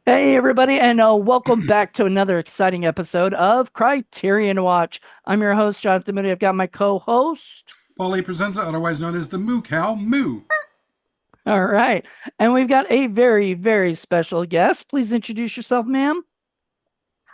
Hey, everybody, and welcome back to another exciting episode of Criterion Watch. I'm your host, Jonathan Moody. I've got my co-host. Paulie Presenza, otherwise known as the Moo Cow Moo. All right. And we've got a very, very special guest. Please introduce yourself, ma'am.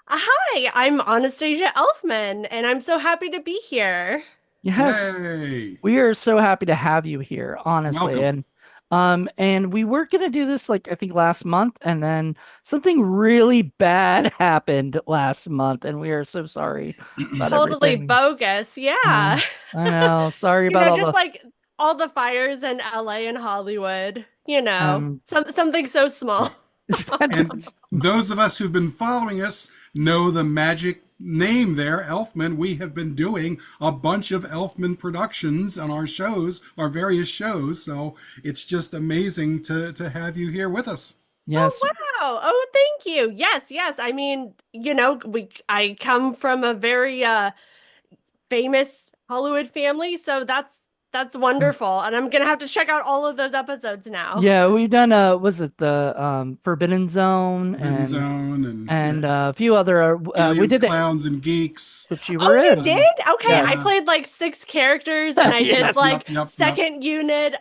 Hi, I'm Anastasia Elfman, and I'm so happy to be here. Yes, Yay! we are so happy to have you here, honestly. Welcome. And we were gonna do this like I think last month, and then something really bad happened last month, and we are so sorry about Totally everything. bogus. Uh, Yeah. I know. Sorry about all Just the like all the fires in LA and Hollywood, um something so small. And those of us who've been following us know the magic name there, Elfman. We have been doing a bunch of Elfman productions on our shows, our various shows. So it's just amazing to have you here with us. Oh, yes. wow. Oh, thank you. Yes, yes. I come from a very famous Hollywood family, so that's wonderful. And I'm gonna have to check out all of those episodes now. Yeah, we've done was it the Forbidden Zone Forbidden Zone and and a few other we Aliens, did the Clowns, and Geeks. which you were Oh, you in. did? Okay, I Yes. Yeah. played like six characters and I did Yes. like Yep. second unit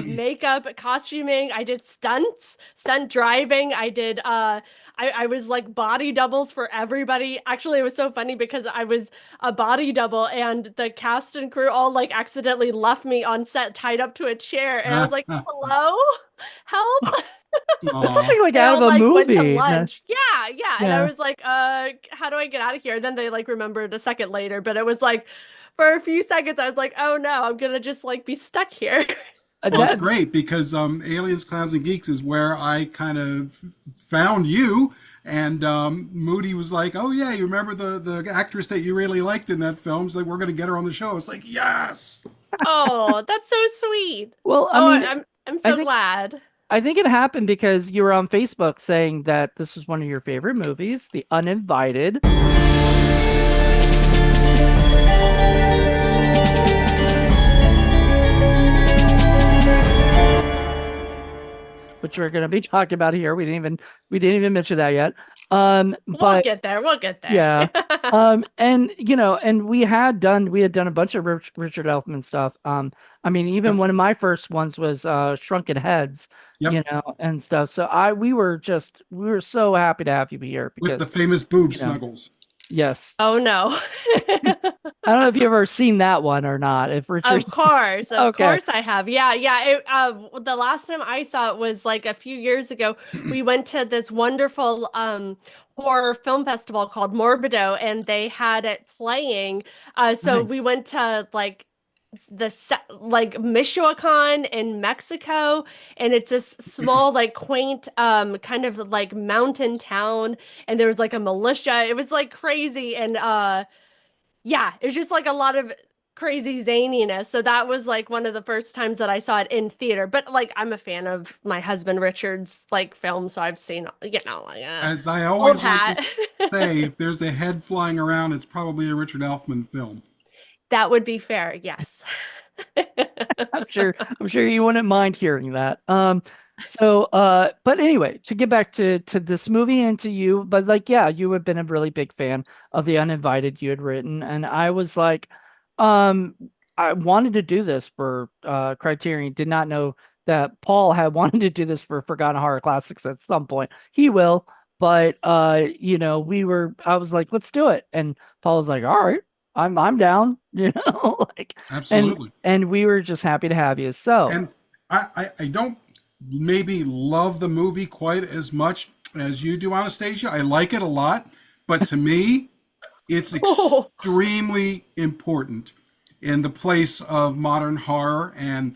makeup, costuming. I did stunts, stunt driving. I was like body doubles for everybody. Actually, it was so funny because I was a body double and the cast and crew all like accidentally left me on set tied up to a chair and I was like, "Hello? Help?" That's Aw. something like They out of all a like went to movie. No, lunch. Yeah, yeah. And I yeah. was like, how do I get out of here? Then they like remembered a second later, but it was like for a few seconds I was like, oh no, I'm gonna just like be stuck here. Well, it's That great because Aliens, Clowns, and Geeks is where I kind of found you. And Moody was like, "Oh yeah, you remember the actress that you really liked in that film? So like, we're going to get her on the show." It's like, yes. Oh, that's so sweet. well, I Oh, mean, I'm I so think glad. I think it happened because you were on Facebook saying that this was one of your favorite movies, The Uninvited. Which we're going to be talking about here. We didn't even mention that yet. We'll But get there. We'll get there. yeah. And and we had done a bunch of Richard Elfman stuff. I mean, even Yep. one of my first ones was Shrunken Heads, Yep. and stuff. So we were so happy to have you here With because, the famous boob you know, snuggles. yes. Oh no. I don't know if you've ever seen that one or not. If Richard, Of okay, course I have. Yeah, yeah. The last time I saw it was like a few years ago. We went to this wonderful horror film festival called Morbido, and they had it playing. So we nice. went to like Michoacan in Mexico, and it's this small, like quaint, kind of like mountain town, and there was like a militia. It was like crazy, and yeah, it was just like a lot of crazy zaniness. So that was like one of the first times that I saw it in theater. But like I'm a fan of my husband Richard's like films, so I've seen like As I old always like to hat. say, if there's a head flying around, it's probably a Richard Elfman film. That would be fair, yes. I'm sure you wouldn't mind hearing that. But anyway, to get back to this movie and to you, but like, yeah, you have been a really big fan of The Uninvited you had written, and I was like, um, I wanted to do this for Criterion. Did not know that Paul had wanted to do this for Forgotten Horror Classics at some point. He will, but I was like, let's do it, and Paul was like, all right. I'm down, like, and Absolutely. and we were just happy to have you. So, And I don't maybe love the movie quite as much as you do, Anastasia. I like it a lot, but to me, it's Oh, extremely important in the place of modern horror and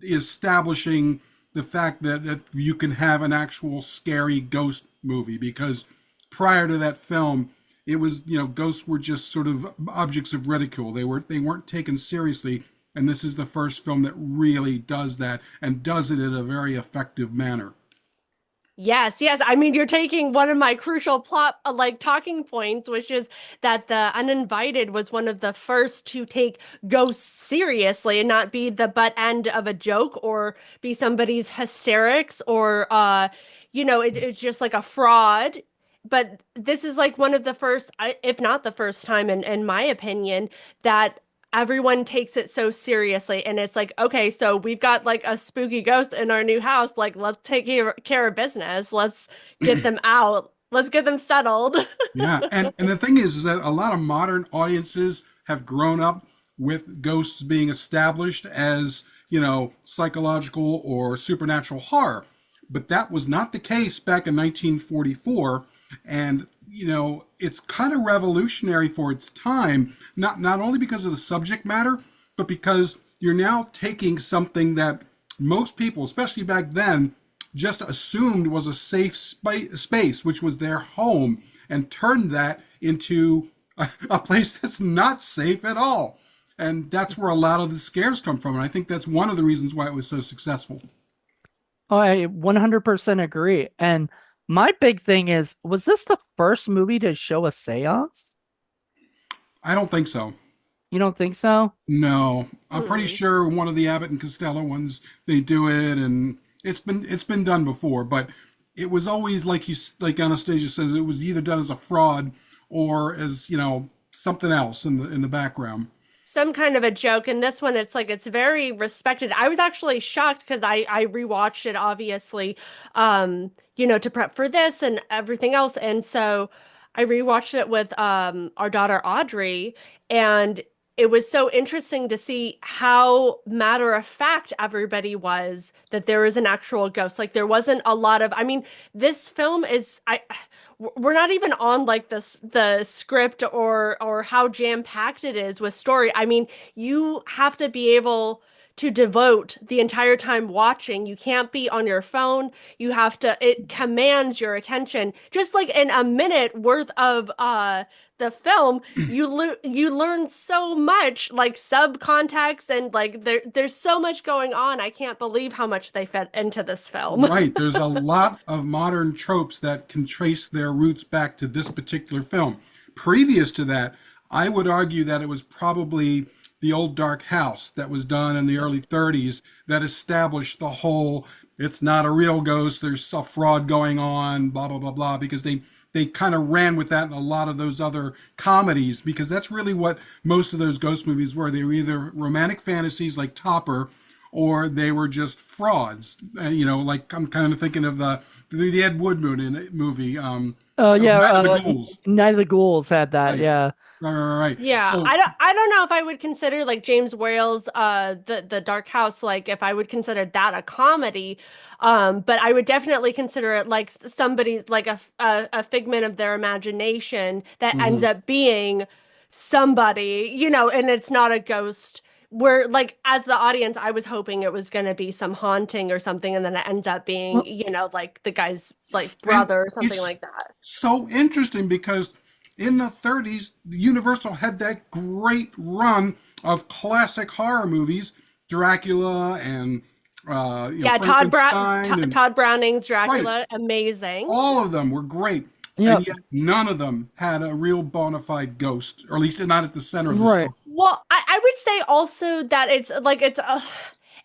establishing the fact that you can have an actual scary ghost movie because prior to that film it was ghosts were just sort of objects of ridicule. They weren't taken seriously, and this is the first film that really does that and does it in a very effective manner. Yes, yes. I mean, you're taking one of my crucial plot like talking points, which is that the Uninvited was one of the first to take ghosts seriously and not be the butt end of a joke or be somebody's hysterics or it's just like a fraud. But this is like one of the first, if not the first time, in my opinion, that everyone takes it so seriously and it's like, okay, so we've got like a spooky ghost in our new house, like let's take care of business, let's get them out, let's get them settled. Yeah, and the thing is that a lot of modern audiences have grown up with ghosts being established as, psychological or supernatural horror. But that was not the case back in 1944, and it's kind of revolutionary for its time, not only because of the subject matter, but because you're now taking something that most people, especially back then, just assumed was a safe space, which was their home, and turned that into a place that's not safe at all. And that's where a lot of the scares come from. And I think that's one of the reasons why it was so successful. I 100% agree. And my big thing is, was this the first movie to show a seance? I don't think so. You don't think so? No, I'm pretty Hmm. sure one of the Abbott and Costello ones they do it, and it's been done before. But it was always like Anastasia says, it was either done as a fraud or as something else in the background. Some kind of a joke. And this one, it's like it's very respected. I was actually shocked because I rewatched it obviously, to prep for this and everything else. And so I rewatched it with our daughter Audrey, and it was so interesting to see how matter of fact everybody was that there is an actual ghost. Like there wasn't a lot of, I mean, this film is I we're not even on like the script or how jam-packed it is with story. I mean, you have to be able to devote the entire time watching. You can't be on your phone. You have to, it commands your attention. Just like in a minute worth of the film, you learn so much like subcontext and like there's so much going on. I can't believe how much they fed into this film. Right. There's a lot of modern tropes that can trace their roots back to this particular film. Previous to that, I would argue that it was probably the old Dark House that was done in the early 30s that established the whole it's not a real ghost, there's a fraud going on, blah blah blah blah, because they kind of ran with that in a lot of those other comedies because that's really what most of those ghost movies were. They were either romantic fantasies like Topper or they were just frauds. Like I'm kind of thinking of the Ed Wood movie, Oh yeah, Night of the Ghouls. Night of the Ghouls had that. Right, Yeah. right. Yeah, So I don't know if I would consider like James Whale's the Dark House, like if I would consider that a comedy, but I would definitely consider it like somebody's like a figment of their imagination that ends mhm. up being somebody, and it's not a ghost. Where like as the audience, I was hoping it was gonna be some haunting or something, and then it ends up being, Well, like the guy's like And brother or something it's like that. so interesting because in the 30s, Universal had that great run of classic horror movies, Dracula and Yeah, Frankenstein, and Todd Browning's right, Dracula, amazing. all of them were great, yeah, and yet none of them had a real bona fide ghost, or at least not at the center of the right. story. Well, I would say also that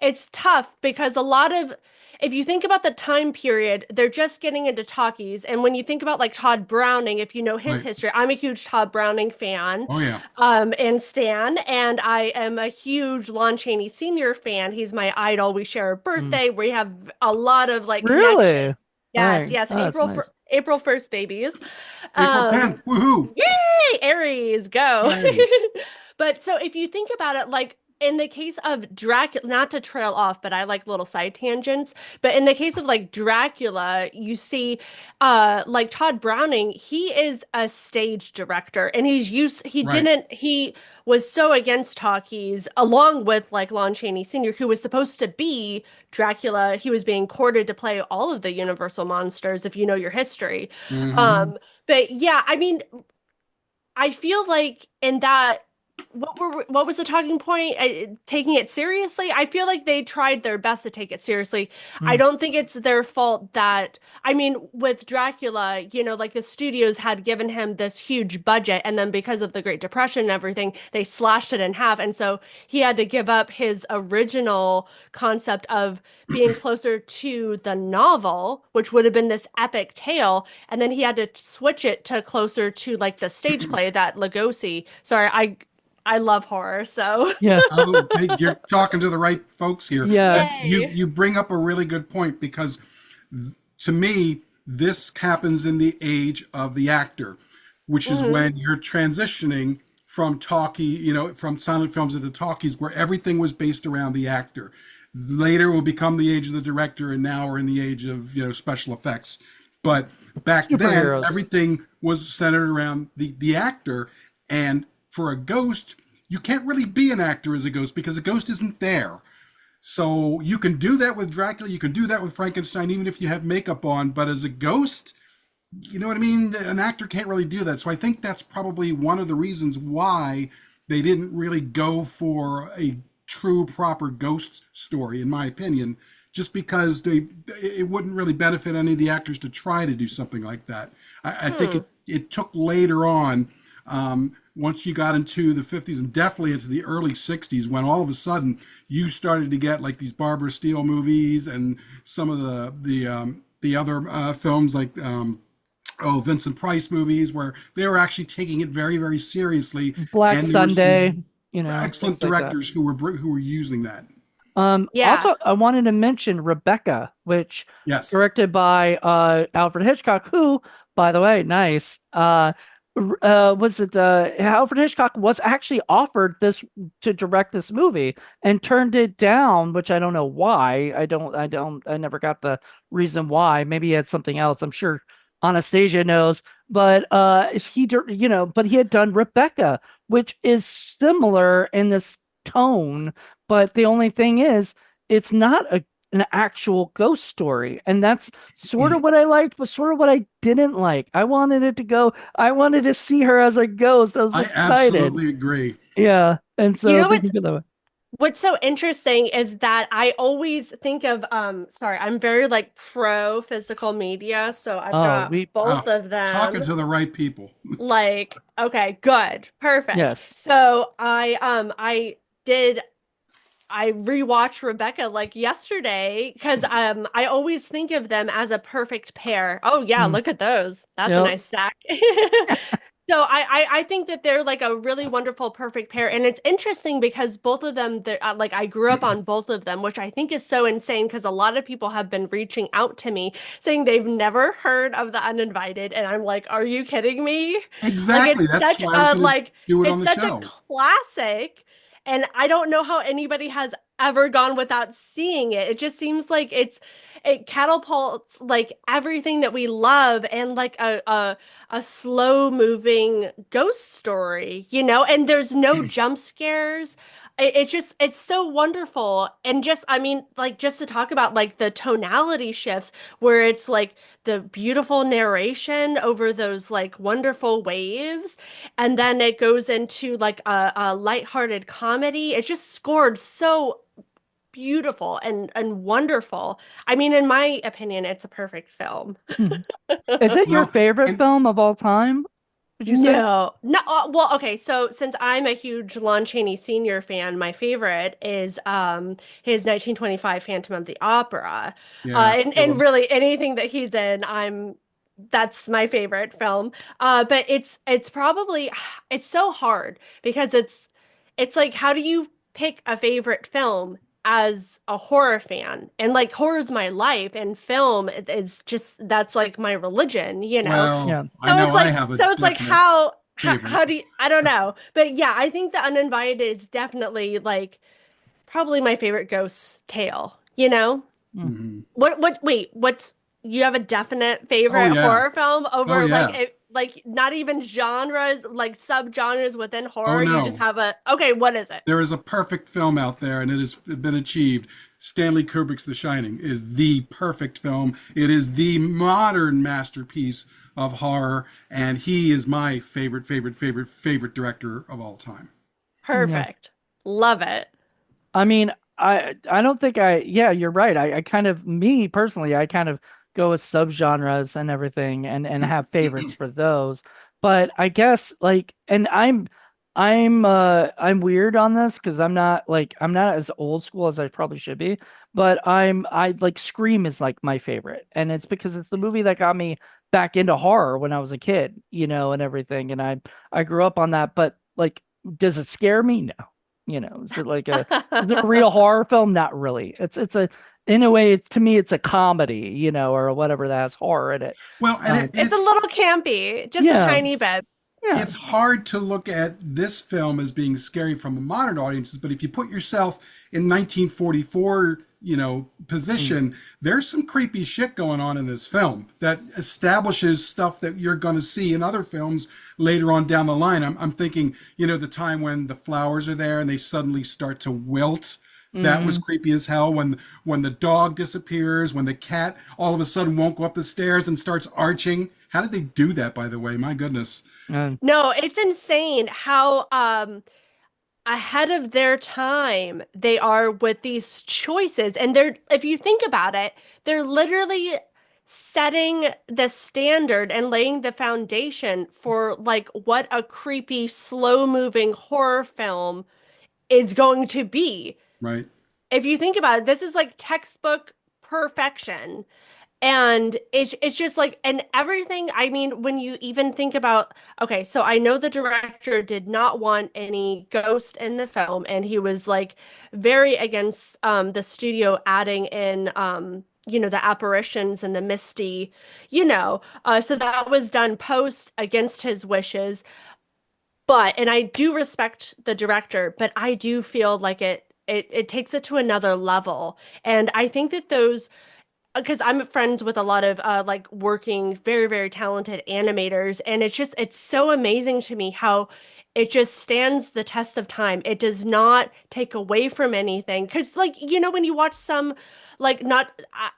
it's tough because a lot of if you think about the time period, they're just getting into talkies, and when you think about like Todd Browning, if you know his Right? history, I'm a huge Todd Browning fan, Oh yeah. and Stan, and I am a huge Lon Chaney Sr. fan. He's my idol. We share a Mm. birthday. We have a lot of like Really? connections. All Yes, right. yes, Oh, that's nice. April 1st babies. April Um, 10th. Woohoo! Yay, Aries, go. Yay! But so if you think about it, like in the case of Dracula, not to trail off, but I like little side tangents. But in the case of like Dracula, you see, like Todd Browning, he is a stage director and Right. he was so against talkies, along with like Lon Chaney Sr., who was supposed to be Dracula. He was being courted to play all of the Universal monsters, if you know your history. Hmm. But yeah, I mean, I feel like in that what was the talking point? Taking it seriously? I feel like they tried their best to take it seriously. I Mm. don't think it's their fault that, I mean, with Dracula, like the studios had given him this huge budget, and then because of the Great Depression and everything, they slashed it in half, and so he had to give up his original concept of being closer to the novel, which would have been this epic tale, and then he had to switch it to closer to like the stage play that Lugosi. Sorry, I love horror, so Yeah. Oh, hey, you're talking to the right folks here. Yeah. You yay. you bring up a really good point because to me, this happens in the age of the actor, which is Hmm. when you're transitioning from from silent films into talkies, where everything was based around the actor. Later it will become the age of the director, and now we're in the age of special effects. But back then, Superheroes. everything was centered around the actor, and for a ghost, you can't really be an actor as a ghost because a ghost isn't there. So you can do that with Dracula, you can do that with Frankenstein, even if you have makeup on. But as a ghost, you know what I mean? An actor can't really do that. So I think that's probably one of the reasons why they didn't really go for a true, proper ghost story, in my opinion, just because it wouldn't really benefit any of the actors to try to do something like that. I think Hmm. it took later on, once you got into the 50s and definitely into the early 60s, when all of a sudden you started to get like these Barbara Steele movies and some of the other films like Vincent Price movies, where they were actually taking it very, very seriously, Black and there were Sunday, some things excellent like that. directors who were using that. Yeah. Also, I wanted to mention Rebecca, which Yes. directed by Alfred Hitchcock, who, by the way, nice. Was it Alfred Hitchcock was actually offered this to direct this movie and turned it down, which I don't know why. I never got the reason why. Maybe he had something else. I'm sure Anastasia knows, but but he had done Rebecca, which is similar in this tone, but the only thing is, it's not an actual ghost story. And that's sort of what I liked, but sort of what I didn't like. I wanted to see her as a ghost. I was I excited. absolutely agree. Yeah. And You so know they can what's go that way. what's so interesting is that I always think of sorry, I'm very like pro physical media, so I've Oh, got we, both Oh, of talking them. to the right people. Like, okay, good. Perfect. yes. So I did I rewatched Rebecca like yesterday because I always think of them as a perfect pair. Oh yeah, Mm, look at those. That's a yep. nice stack. So I think that they're like a really wonderful perfect pair, and it's interesting because both of them they're like I grew up on both of them, which I think is so insane because a lot of people have been reaching out to me saying they've never heard of The Uninvited, and I'm like, are you kidding me? Like Exactly. That's why I was going to do it on it's the such a show. classic, and I don't know how anybody has ever gone without seeing it. It just seems like it catapults like everything that we love and like a slow moving ghost story, and there's no jump scares. It's so wonderful. And just, I mean, like, just to talk about like the tonality shifts where it's like the beautiful narration over those like wonderful waves. And then it goes into like a lighthearted comedy. It's just scored so beautiful and wonderful. I mean, in my opinion, it's a perfect film. Mhm. Is it your Well, favorite and film of all time? Would you say? No, no. Well, okay. So since I'm a huge Lon Chaney Sr. fan, my favorite is his 1925 Phantom of the Opera, yeah, and Good one. really anything that he's in, that's my favorite film. But it's probably it's so hard because it's like how do you pick a favorite film as a horror fan? And like horror is my life, and film is just that's like my religion, you know. well, Yeah. I know I have a So it's like definite favorite. how do you, I don't know. But yeah, I think The Uninvited is definitely like probably my favorite ghost tale, you know? Mm. Mhm. Wait, what's you have a definite Oh favorite yeah, horror film oh over like yeah. like not even genres, like subgenres within Oh horror, you just no, have a okay, what is it? there is a perfect film out there, and it has been achieved. Stanley Kubrick's The Shining is the perfect film. It is the modern masterpiece of horror, and he is my favorite director of all time. Yeah. Perfect. Love it. I mean, I don't think yeah, you're right. I kind of me personally, I kind of go with subgenres and everything and have favorites for those. But I guess like and I'm weird on this because I'm not as old school as I probably should be, but I like Scream is like my favorite. And it's because it's the movie that got me back into horror when I was a kid, and everything. And I grew up on that, but like does it scare me? No. Is it like is it a real horror film? Not really. It's a in a way to me it's a comedy, or whatever that has horror in it. Well, and Um, It's a little campy, just a yeah, tiny bit. yeah. it's hard to look at this film as being scary from a modern audiences, but if you put yourself in 1944, Mm, position, there's some creepy shit going on in this film that establishes stuff that you're going to see in other films later on down the line. I'm thinking, the time when the flowers are there and they suddenly start to wilt. That was mm, creepy as hell. When the dog disappears, when the cat all of a sudden won't go up the stairs and starts arching. How did they do that, by the way? My goodness. mm, No, it's insane how ahead of their time they are with these choices. And they're, if you think about it, they're literally setting the standard and laying the foundation for like what a creepy, slow-moving horror film is going to be. Right. If you think about it, this is like textbook perfection. And it's just like, and everything, I mean, when you even think about, okay, so I know the director did not want any ghost in the film, and he was like very against the studio adding in the apparitions and the misty, so that was done post against his wishes. But and I do respect the director, but I do feel like it takes it to another level. And I think that those because I'm friends with a lot of like working very, very talented animators, and it's so amazing to me how it just stands the test of time. It does not take away from anything. Because like, when you watch some like not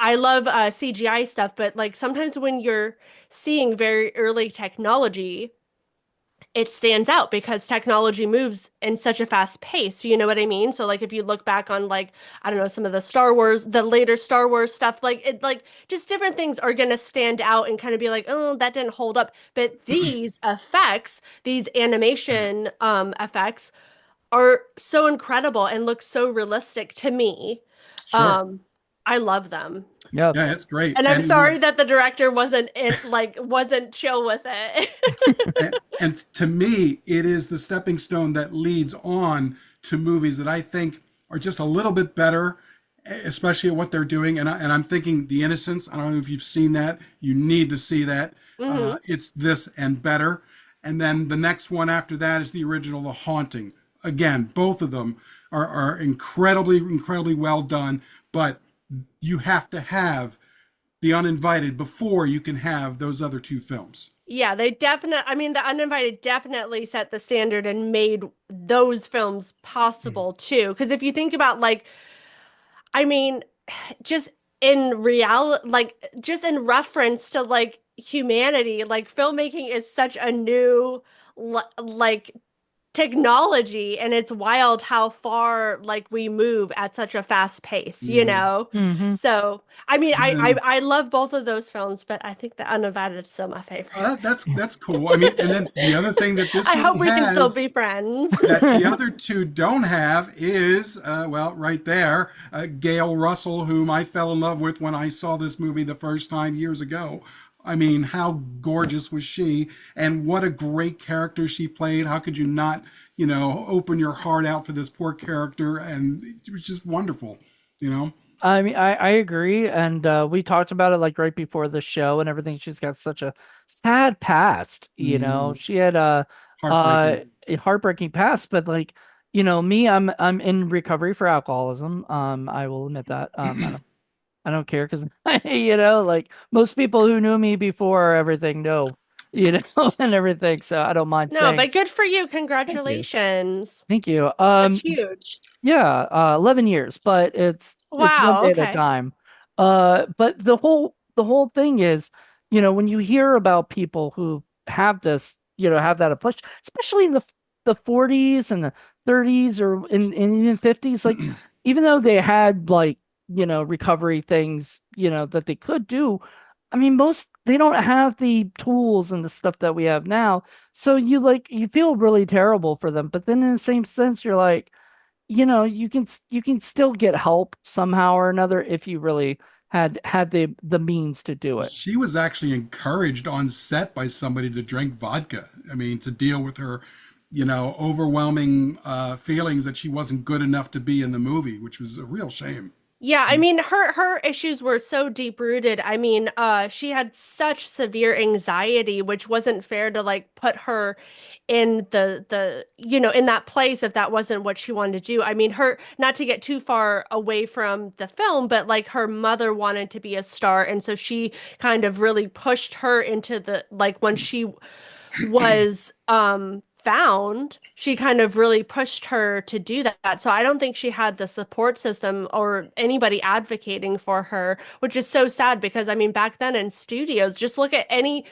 I love CGI stuff, but like sometimes when you're seeing very early technology, it stands out because technology moves in such a fast pace. You know what I mean? So like if you look back on like I don't know some of the Star Wars, the later Star Wars stuff, like just different things are going to stand out and kind of be like, "Oh, that didn't hold up." But these effects, these animation effects are so incredible and look so realistic to me. Sure. Um I love them. yeah. Yeah, it's great. And I'm And sorry that the director wasn't chill with it. and to me, it is the stepping stone that leads on to movies that I think are just a little bit better, especially at what they're doing. And I'm thinking The Innocents. I don't know if you've seen that. You need to see that. hmm It's this and better. And then the next one after that is the original The Haunting. Again, both of them are incredibly, incredibly well done. But you have to have The Uninvited before you can have those other two films. Yeah, I mean, The Uninvited definitely set the standard and made those films possible too. Because if you think about, like, I mean, just in just in reference to like humanity, like filmmaking is such a new, like, technology, and it's wild how far like we move at such a fast pace, you Yeah. know? Hmm. So, I mean, And then I love both of those films, but I think The Uninvited is still my favorite. that's cool. I mean, and then the other thing that this I hope movie we can still has be friends. that the other two don't have is, well, right there, Gail Russell, whom I fell in love with when I saw this movie the first time years ago. I mean, how gorgeous was she, and what a great character she played. How could you not, open your heart out for this poor character? And it was just wonderful, you know. I mean, I agree, and we talked about it like right before the show and everything. She's got such a sad past, Mm, She had heartbreaking. a heartbreaking past, but like, me, I'm in recovery for alcoholism. I will admit that. I don't care because like most people who knew me before everything know, and everything. So I don't mind No, saying but good for you. thank you, Congratulations. thank you. That's huge. Yeah, 11 years, but it's one Wow, day at a okay. time. But the whole thing is, when you hear about people who have this, have that affliction, especially in the 40s and the 30s or in even 50s. Like, even though they had like, recovery things, that they could do, I mean, most they don't have the tools and the stuff that we have now. So you feel really terrible for them. But then in the same sense, you're like, you can still get help somehow or another if you really had the means to do it. She was actually encouraged on set by somebody to drink vodka. I mean, to deal with her, overwhelming feelings that she wasn't good enough to be in the movie, which was a real shame. Yeah, I mean her issues were so deep rooted. I mean, she had such severe anxiety, which wasn't fair to like put her in in that place if that wasn't what she wanted to do. I mean, her not to get too far away from the film, but like her mother wanted to be a star, and so she kind of really pushed her into the like when she was found, she kind of really pushed her to do that. So I don't think she had the support system or anybody advocating for her, which is so sad because I mean back then in studios, just look at any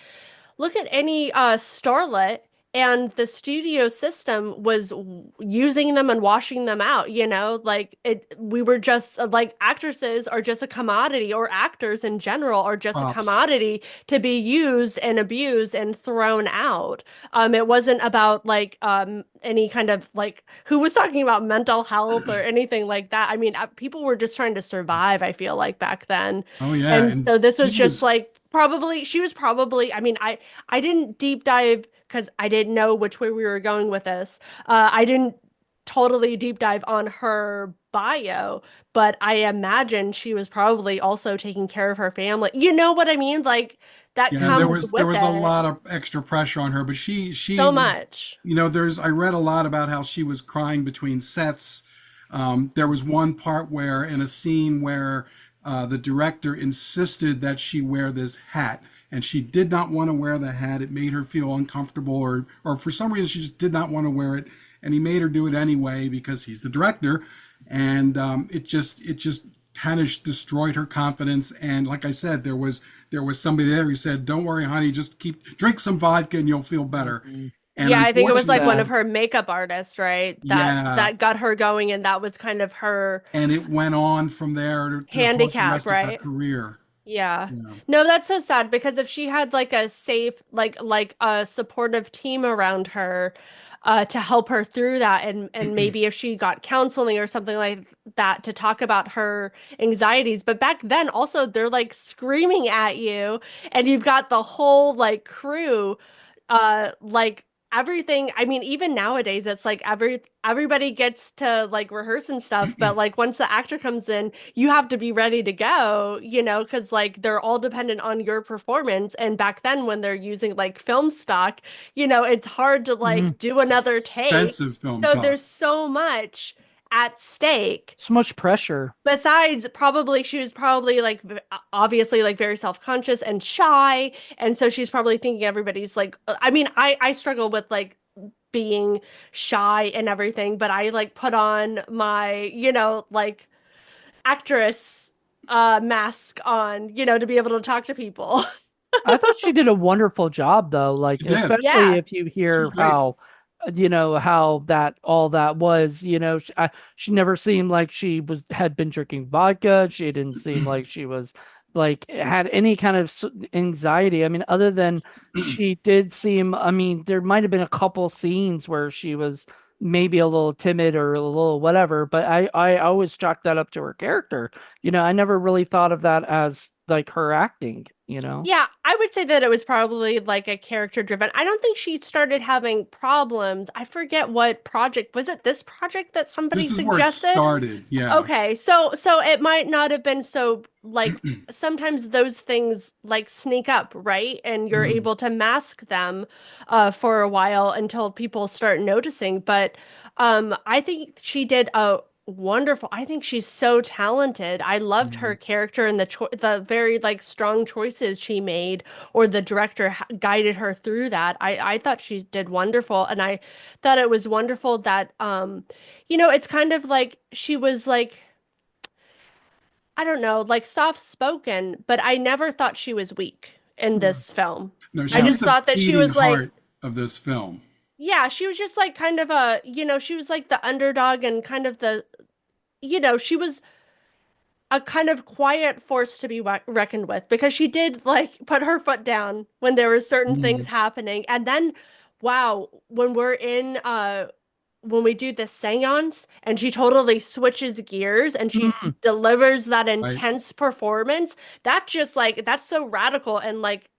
starlet, and the studio system was using them and washing them out, like we were just like actresses are just a commodity, or actors in general are just a Props. commodity to be used and abused and thrown out. It wasn't about like any kind of like who was talking about mental health or anything like that. I mean, people were just trying to survive, I feel like back then. Oh yeah, And and so this was she just was like probably she was probably, I mean, I didn't deep dive because I didn't know which way we were going with this. I didn't totally deep dive on her bio, but I imagine she was probably also taking care of her family. You know what I mean? Like that yeah, there comes was there with was a it lot of extra pressure on her, but she so was, much. there's I read a lot about how she was crying between sets. There was one part where in a scene where the director insisted that she wear this hat, and she did not want to wear the hat. It made her feel uncomfortable, or for some reason she just did not want to wear it, and he made her do it anyway because he's the director, and it just kind of destroyed her confidence. And like I said, there was somebody there who said, "Don't worry, honey, just drink some vodka and you'll feel better." Mhm. And Yeah, I think it was Too like one unfortunately, of bad. her makeup artists, right? That yeah, that got her going, and that was kind of her and it went on from there to haunt the handicap, rest of her right? career. Yeah. Yeah. No, that's so sad because if she had like a safe, like a supportive team around her, to help her through that, and maybe if she got counseling or something like that to talk about her anxieties. But back then also they're like screaming at you, and you've got the whole like crew, like everything. I mean, even nowadays it's like everybody gets to like rehearse and stuff, but like once the actor comes in, you have to be ready to go, because like they're all dependent on your performance. And back then when they're using like film stock, it's hard to Mhm. like do another take. Expensive film So talk. there's so much at stake. So much pressure. Besides, probably she was probably like obviously like very self-conscious and shy, and so she's probably thinking everybody's like, I mean, I struggle with like being shy and everything, but I like put on my, like actress mask on, to be able to talk to people. I thought she did a wonderful job though, like She did. especially Yeah. if you She was hear great. how that all that was, she never seemed like she had been drinking vodka. She didn't seem like she was like had any kind of anxiety. I mean, other than she did seem, I mean, there might have been a couple scenes where she was maybe a little timid or a little whatever, but I always chalked that up to her character. I never really thought of that as like her acting. Yeah, I would say that it was probably like a character driven. I don't think she started having problems. I forget what project. Was it this project that somebody This is where it suggested? started. Yeah. Okay, so it might not have been so like sometimes those things like sneak up, right? And you're Mhm. able to mask them for a while until people start noticing. But I think she did a wonderful. I think she's so talented. I loved her Mhm. character and the very like strong choices she made, or the director guided her through that. I thought she did wonderful, and I thought it was wonderful that it's kind of like she was like, I don't know, like soft spoken, but I never thought she was weak in Yeah. this film. No, I she Yeah. was just the thought that she beating was like, heart of this film. yeah, she was just like kind of she was like the underdog and kind of she was a kind of quiet force to be reckoned with because she did like put her foot down when there were certain things Mm, happening. And then, wow, when we do the seance and she totally switches gears and she Mm. delivers that right. intense performance, that just like that's so radical and like,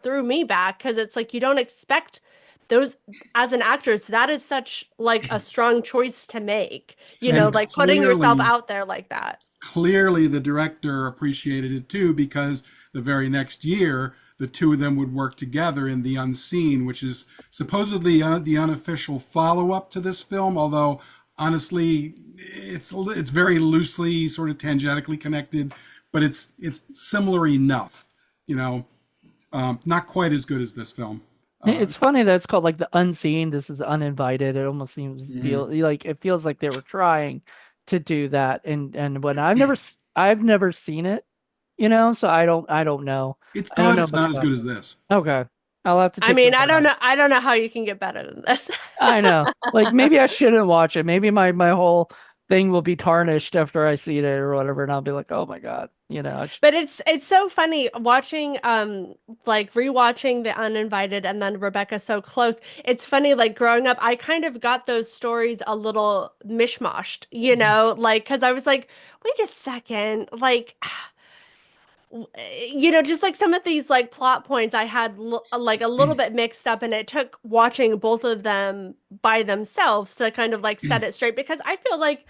threw me back because it's like you don't expect those as an actress, that is such like a strong choice to make, And like putting yourself clearly, out there like that. clearly the director appreciated it too, because the very next year the two of them would work together in The Unseen, which is supposedly the unofficial follow-up to this film, although honestly it's very loosely sort of tangentially connected, but it's similar enough, you know. Not quite as good as this film. uh, It's funny that it's called like the unseen. This is uninvited. It almost seems mhm. feel like it feels like they were trying to do that. And when I've never seen it, so I don't know. It's I don't good, know it's much not as about good it. as this. Okay, I'll have to I take your mean, word on it. I don't know how you can get better than this. I know. Like maybe I shouldn't watch it. Maybe my whole thing will be tarnished after I see it or whatever, and I'll be like, oh my God, But it's so funny watching like rewatching The Uninvited and then Rebecca So Close. It's funny like growing up I kind of got those stories a little mishmashed, like cuz I was like, "Wait a second." Like just like some of these like plot points I had like a little bit mixed up and it took watching both of them by themselves to kind of like set it straight because I feel like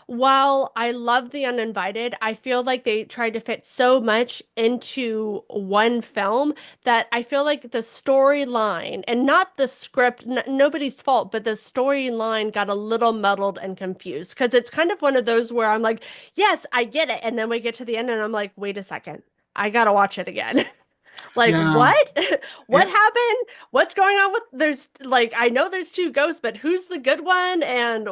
while I love The Uninvited, I feel like they tried to fit so much into one film that I feel like the storyline and not the script, nobody's fault, but the storyline got a little muddled and confused because it's kind of one of those where I'm like, yes, I get it. And then we get to the end and I'm like, wait a second, I gotta watch it again. Like, Yeah, what? What it happened? What's going on with there's like I know there's two ghosts, but who's the good one? And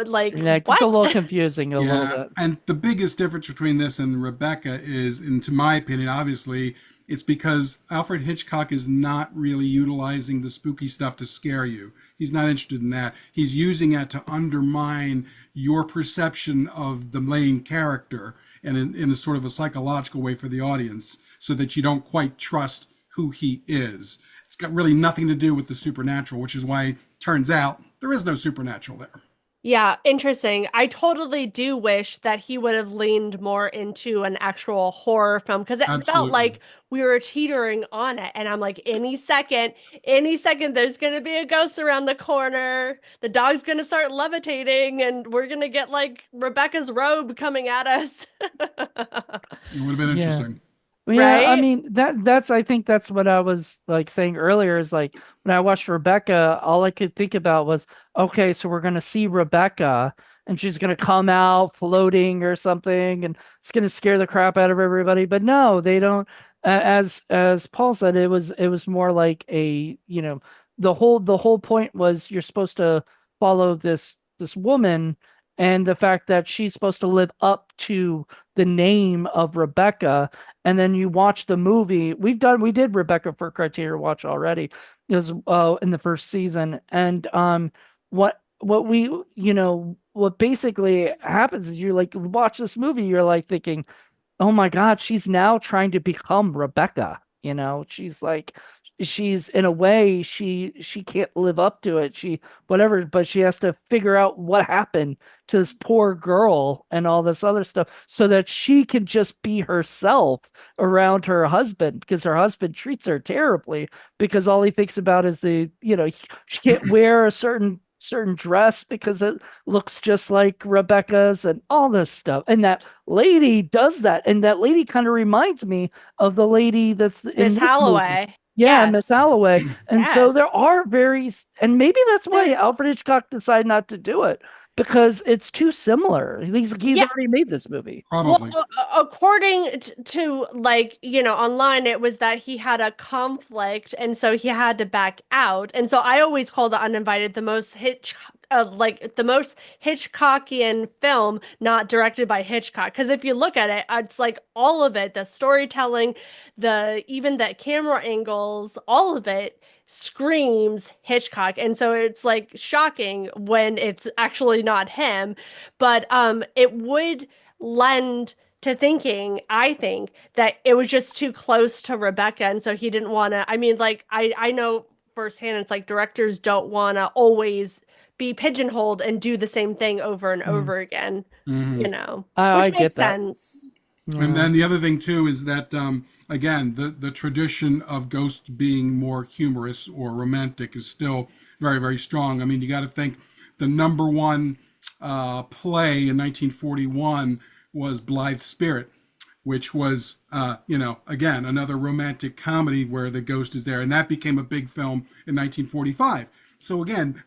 like yeah, it gets a what? little confusing a little Yeah, bit. and the biggest difference between this and Rebecca is, into my opinion, obviously, it's because Alfred Hitchcock is not really utilizing the spooky stuff to scare you. He's not interested in that. He's using it to undermine your perception of the main character, and in a sort of a psychological way for the audience, so that you don't quite trust who he is. It's got really nothing to do with the supernatural, which is why it turns out there is no supernatural there. Yeah, interesting. I totally do wish that he would have leaned more into an actual horror film because it felt Absolutely. like we were teetering on it. And I'm like, any second, there's going to be a ghost around the corner. The dog's going to start levitating, and we're going to get like Rebecca's robe coming at us. It would have been Yeah. interesting. Yeah, I Right? mean that's I think that's what I was like saying earlier is like when I watched Rebecca, all I could think about was, okay, so we're gonna see Rebecca and she's gonna come out floating or something and it's gonna scare the crap out of everybody. But no, they don't. As Paul said, it was more like the whole point was you're supposed to follow this woman and the fact that she's supposed to live up to the name of Rebecca, and then you watch the movie. We did Rebecca for Criterion Watch already. It was in the first season, and what we what basically happens is you like watch this movie, you're like thinking, oh my God, she's now trying to become Rebecca. She's like, she's in a way she can't live up to it. She whatever, but she has to figure out what happened to this poor girl and all this other stuff so that she can just be herself around her husband because her husband treats her terribly because all he thinks about is she can't wear a certain dress because it looks just like Rebecca's and all this stuff. And that lady does that. And that lady kind of reminds me of the lady that's in Miss this movie. Holloway. Yeah, Miss Yes. Holloway. And so there Yes. are and maybe that's why There's Alfred Hitchcock decided not to do it because it's too similar. He's yeah. already made this movie. Well, Probably. according to like, online, it was that he had a conflict and so he had to back out. And so I always call The Uninvited the most like the most Hitchcockian film not directed by Hitchcock. Because if you look at it, it's like all of it, the storytelling, the even the camera angles, all of it screams Hitchcock. And so it's like shocking when it's actually not him, but it would lend to thinking, I think, that it was just too close to Rebecca, and so he didn't want to. I mean, like I know firsthand, it's like directors don't want to always be pigeonholed and do the same thing over and Mm. over again, Hmm. I which makes get that. sense. And Yeah. then the other thing too is that again the tradition of Ghost being more humorous or romantic is still very very strong. I mean, you got to think the number one play in 1941 was Blithe Spirit, which was again another romantic comedy where the ghost is there, and that became a big film in 1945. So again,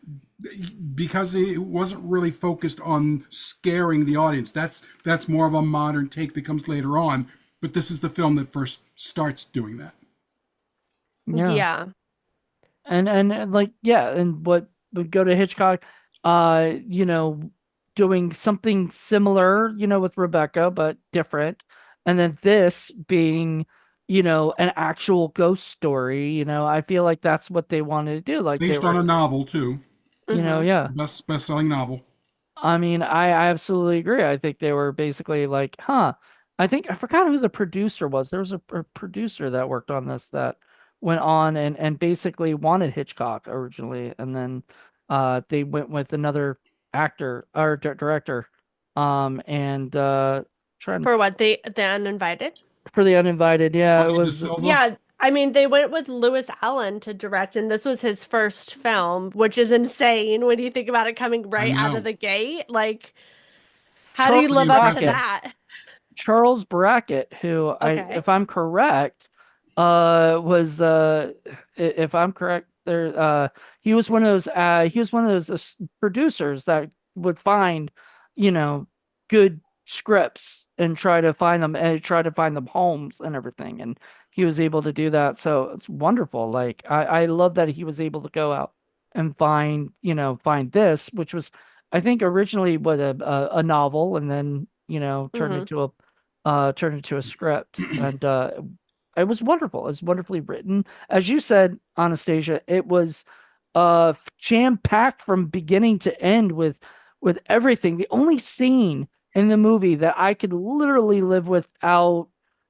because it wasn't really focused on scaring the audience. That's more of a modern take that comes later on. But this is the film that first starts doing that. Yeah. Yeah. And like yeah, and what would go to Hitchcock, you know, doing something similar, with Rebecca, but different. And then this being, an actual ghost story, I feel like that's what they wanted to do. Like they Based on were, a novel too, Hmm. yeah. best selling novel. I mean, I absolutely agree. I think they were basically like, huh. I think I forgot who the producer was. There was a producer that worked on this that went on and basically wanted Hitchcock originally, and then they went with another actor or director, and trying For what the uninvited? for the uninvited. Yeah, it Tony De was. Silva. Yeah, I mean, they went with Lewis Allen to direct, and this was his first film, which is insane when you think about it coming I right out of know, the gate. Like, how do you Charles pretty live up to impressive. Brackett. that? Charles Brackett, who Okay. if I'm correct, was if I'm correct, he was one of those producers that would find, you know, good scripts and try to find them homes and everything, and he was able to do that. So it's wonderful. Like I love that he was able to go out and find this, which was I think originally what a novel, and then Hmm. turned into a script, and it was wonderful. It was wonderfully written, as you said, Anastasia. It was jam packed from beginning to end with everything. The only scene in the movie that I could literally live without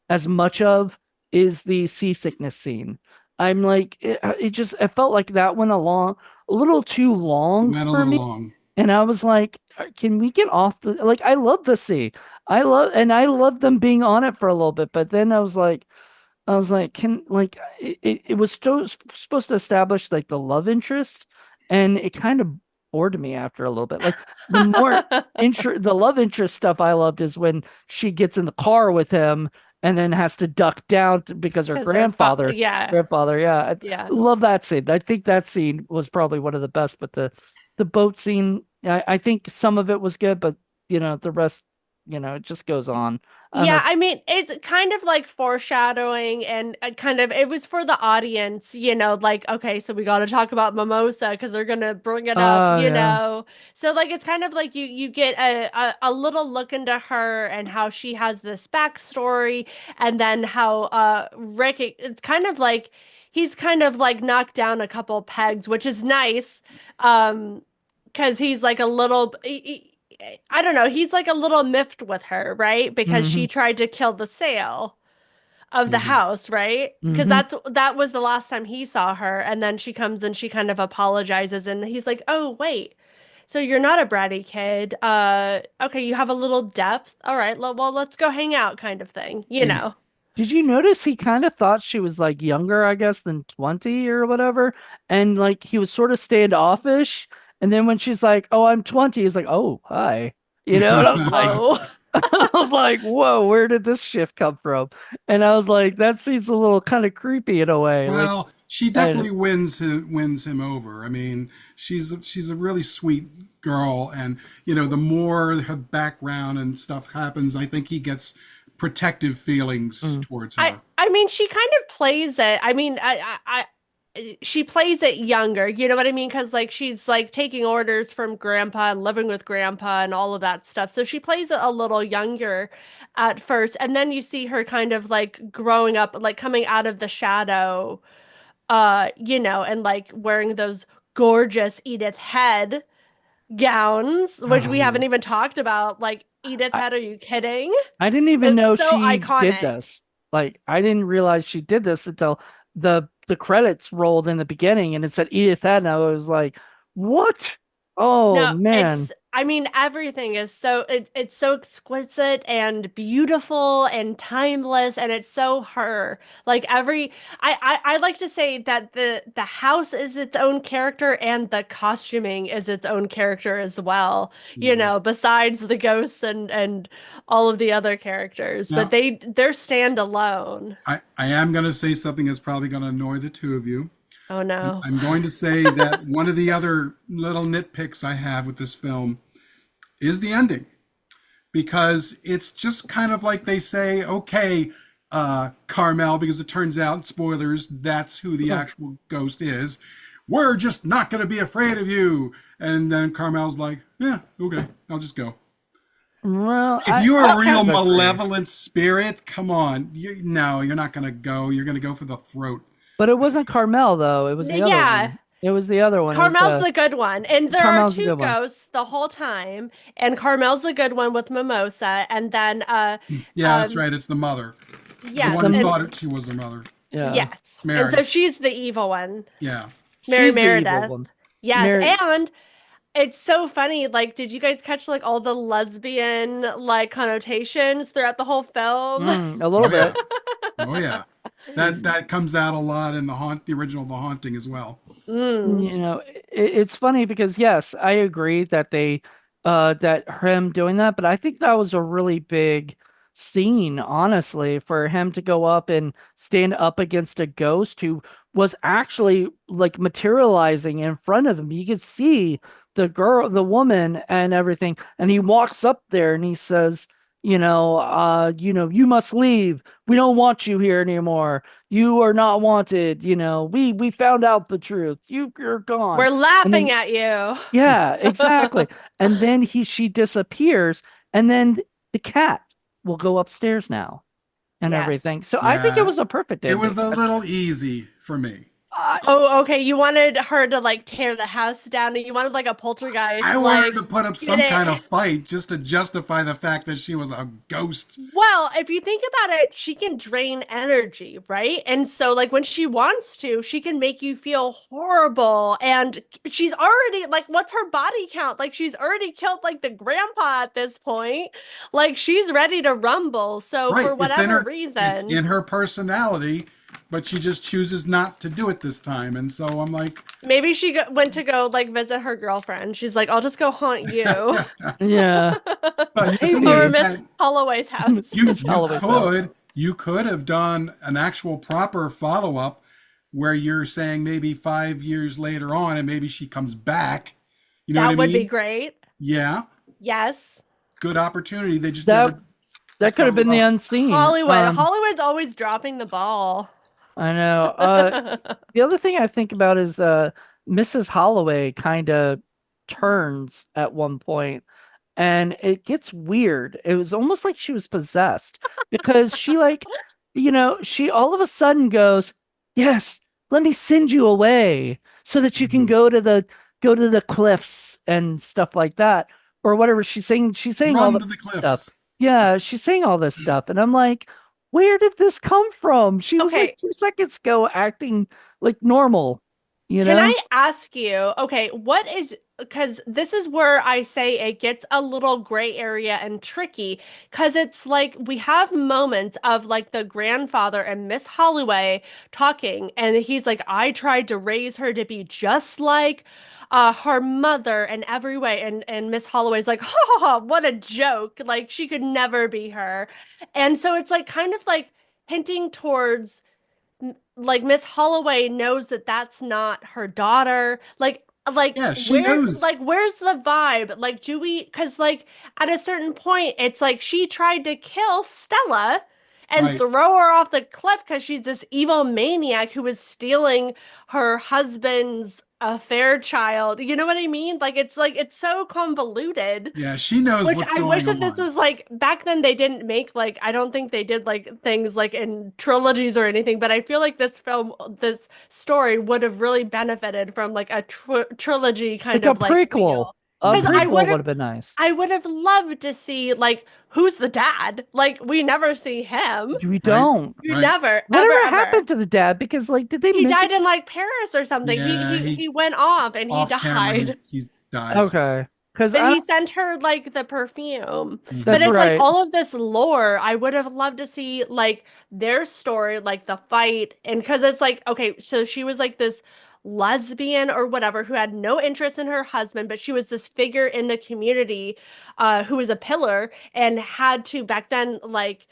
as much of is the seasickness scene. I'm like, it felt like that went along a little too long Went a for little me. long. And I was like, can we get off the like I love the sea. I love them being on it for a little bit, but then I was like, can like it was supposed to establish like the love interest, and it kind of bored me after a little bit. Like the love interest stuff I loved is when she gets in the car with him and then has to duck down because her Because they're yeah, grandfather, yeah, I yeah. love that scene. I think that scene was probably one of the best, but the boat scene, I think some of it was good, but the rest, it just goes on. I don't Yeah, know. I mean, it's kind of like foreshadowing and kind of it was for the audience, like, okay, so we got to talk about Mimosa because they're gonna bring it up, Oh yeah. So like it's kind of like you get a little look into her and how she has this backstory and then how Rick it's kind of like he's kind of like knocked down a couple pegs, which is nice. Um because he's like a little I don't know. He's like a little miffed with her, right? Because Hmm. she tried to kill the sale of the Hmm. house, right? Because Hmm. that was the last time he saw her, and then she comes and she kind of apologizes, and he's like, "Oh, wait. So you're not a bratty kid. Okay, you have a little depth. All right, well, let's go hang out," kind of thing, you Yeah. know. Did you notice he kind of thought she was like younger, I guess, than 20 or whatever? And like he was sort of standoffish. And then when she's like, "Oh, I'm 20," he's like, "Oh, hi." And I was like, Whoa. I was like, "Whoa, where did this shift come from?" And I was like, that seems a little kind of creepy in a way. Like, Well, she I, definitely wins him over. I mean, she's a really sweet girl, and the more her background and stuff happens, I think he gets protective feelings mm, towards I her. I mean, she kind of plays it. I mean, she plays it younger, you know what I mean? Because like she's like taking orders from grandpa and living with grandpa and all of that stuff. So she plays it a little younger at first, and then you see her kind of like growing up, like coming out of the shadow, and like wearing those gorgeous Edith Head gowns, which we haven't Oh. even talked about. Like Edith I, Head, are you kidding? I didn't even It's know so she did iconic. this. Like I didn't realize she did this until the credits rolled in the beginning and it said Edith Head and I was like, "What? Oh No, man." I mean, everything is it's so exquisite and beautiful and timeless, and it's so her. Like I like to say that the house is its own character and the costuming is its own character as well, Mhm. besides the ghosts and all of the other characters, but Now, they're standalone. I am going to say something that's probably going to annoy the two of you. Oh no. I'm going to say that one of the other little nitpicks I have with this film is the ending, because it's just kind of like they say, okay, Carmel, because it turns out, spoilers, that's who the actual ghost is. We're just not going to be afraid of you. And then Carmel's like, yeah, okay, I'll just go. Well, If I you're I a real kind of agree. malevolent spirit, come on. No, you're not going to go. You're going to go for the throat. But it wasn't Carmel though. It was the other Yeah, one. It was the other one. It was Carmel's the the good one. And there are Carmel's the two good one. ghosts the whole time. And Carmel's the good one with Mimosa. And then Yeah, that's um right. It's the mother. The It's yes, one who and the thought she was the mother. yeah. yes. And Mary. so she's the evil one. Yeah. Mary She's the evil Meredith. one. Yes. Mary, And it's so funny. Like, did you guys catch like all the lesbian like connotations throughout the whole film? a little Oh, yeah. bit. Oh, yeah. That comes out a lot in the original The Haunting as well. Mm. It's funny because yes, I agree that that him doing that, but I think that was a really big scene, honestly, for him to go up and stand up against a ghost who was actually like materializing in front of him. You could see the woman and everything, and he walks up there and he says, you must leave. We don't want you here anymore. You are not wanted. We found out the truth. You're gone. We're And laughing then at you. yeah, exactly. And then she disappears, and then the cat will go upstairs now and Yes. everything. So I think it Yeah. was a perfect It was ending. a little easy for me. I, Oh, okay. You wanted her to like tear the house down and you wanted like a I poltergeist, wanted like to put up get some kind it. of fight just to justify the fact that she was a ghost. Well, if you think about it, she can drain energy, right? And so, like, when she wants to, she can make you feel horrible. And she's already, like, what's her body count? Like, she's already killed, like, the grandpa at this point. Like, she's ready to rumble. So, Right. for whatever It's reason, in her personality, but she just chooses not to do it this time. And so I'm like, maybe she went to go, like, visit her girlfriend. She's like, I'll just go haunt you. yeah, but the thing Or is maybe Miss that Holloway's house. you Miss Holloway's house. you could have done an actual proper follow-up where you're saying maybe 5 years later on and maybe she comes back. You know what I That would be mean? great. Yeah. Yes. Good opportunity. They just That never that could have been followed the up. unseen. Hollywood's always dropping the ball. I know. The other thing I think about is Mrs. Holloway kind of turns at one point and it gets weird. It was almost like she was possessed because she like, she all of a sudden goes, "Yes, let me send you away so that you can Mhm. go to the cliffs and stuff like that or whatever she's saying all Run the to the stuff. cliffs. Yeah, she's saying all this stuff and I'm like, where did this come from? She was like Okay, 2 seconds ago acting like normal, you can know? I ask you, okay, what is, because this is where I say it gets a little gray area and tricky, because it's like we have moments of like the grandfather and Miss Holloway talking, and he's like, I tried to raise her to be just like her mother in every way, and Miss Holloway's like, ha ha ha, what a joke, like she could never be her. And so it's like kind of like hinting towards like Miss Holloway knows that that's not her daughter. Yeah, she knows. Where's the vibe? Like do we, cuz like at a certain point it's like she tried to kill Stella and Right. throw her off the cliff because she's this evil maniac who was stealing her husband's affair child. You know what I mean? Like it's so convoluted. Yeah, she knows Which what's I wish going that this on. was like back then they didn't make like I don't think they did like things like in trilogies or anything, but I feel like this story would have really benefited from like a trilogy kind Like a of like prequel. feel. A Because Hmm. prequel would have been nice. I would have loved to see like who's the dad? Like we never see him. We Right. don't. You Right. never, ever, Whatever ever. happened to the dad? Because like, did they He mention? died in like Paris or something. He Yeah, he he he went off and he off camera died. he dies. Okay, because But I he sent her like the perfume. But Hmm. that's it's like right. all of this lore. I would have loved to see like their story, like the fight. And because it's like, okay, so she was like this lesbian or whatever who had no interest in her husband, but she was this figure in the community who was a pillar and had to back then like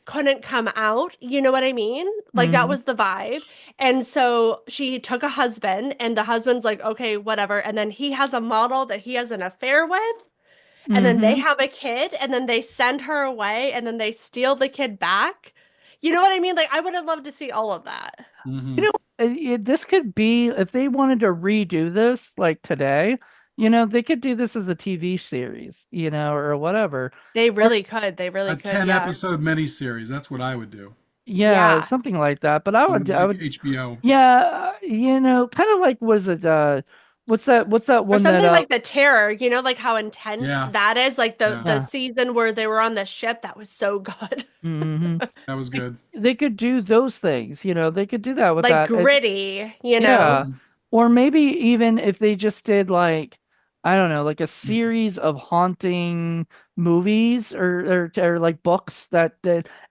couldn't come out. You know what I mean? Like that Hmm. was the vibe. And so she took a husband, and the husband's like, okay, whatever. And then he has a model that he has an affair with, and then they Hmm. have a kid, and then they send her away, and then they steal the kid back. You know what I mean? Like I would have loved to see all of that. You Hmm. know, this could be if they wanted to redo this like today. They could do this as a TV series, or whatever. They Or really could. They really A could. 10 Yeah. episode miniseries. That's what I would do. yeah, Yeah. something like that. But I would, Something I like would, HBO. yeah, kind of like was it? What's that Or one that? something like The Terror, like how intense Yeah. that is. Like the Yeah. the Yeah. season where they were on the ship, that was so good. Hmm. That was They, good. they could do those things. They could do that with Like that. gritty. Yeah. Mhm. Or maybe even if they just did like, I don't know, like a series of haunting movies or like books that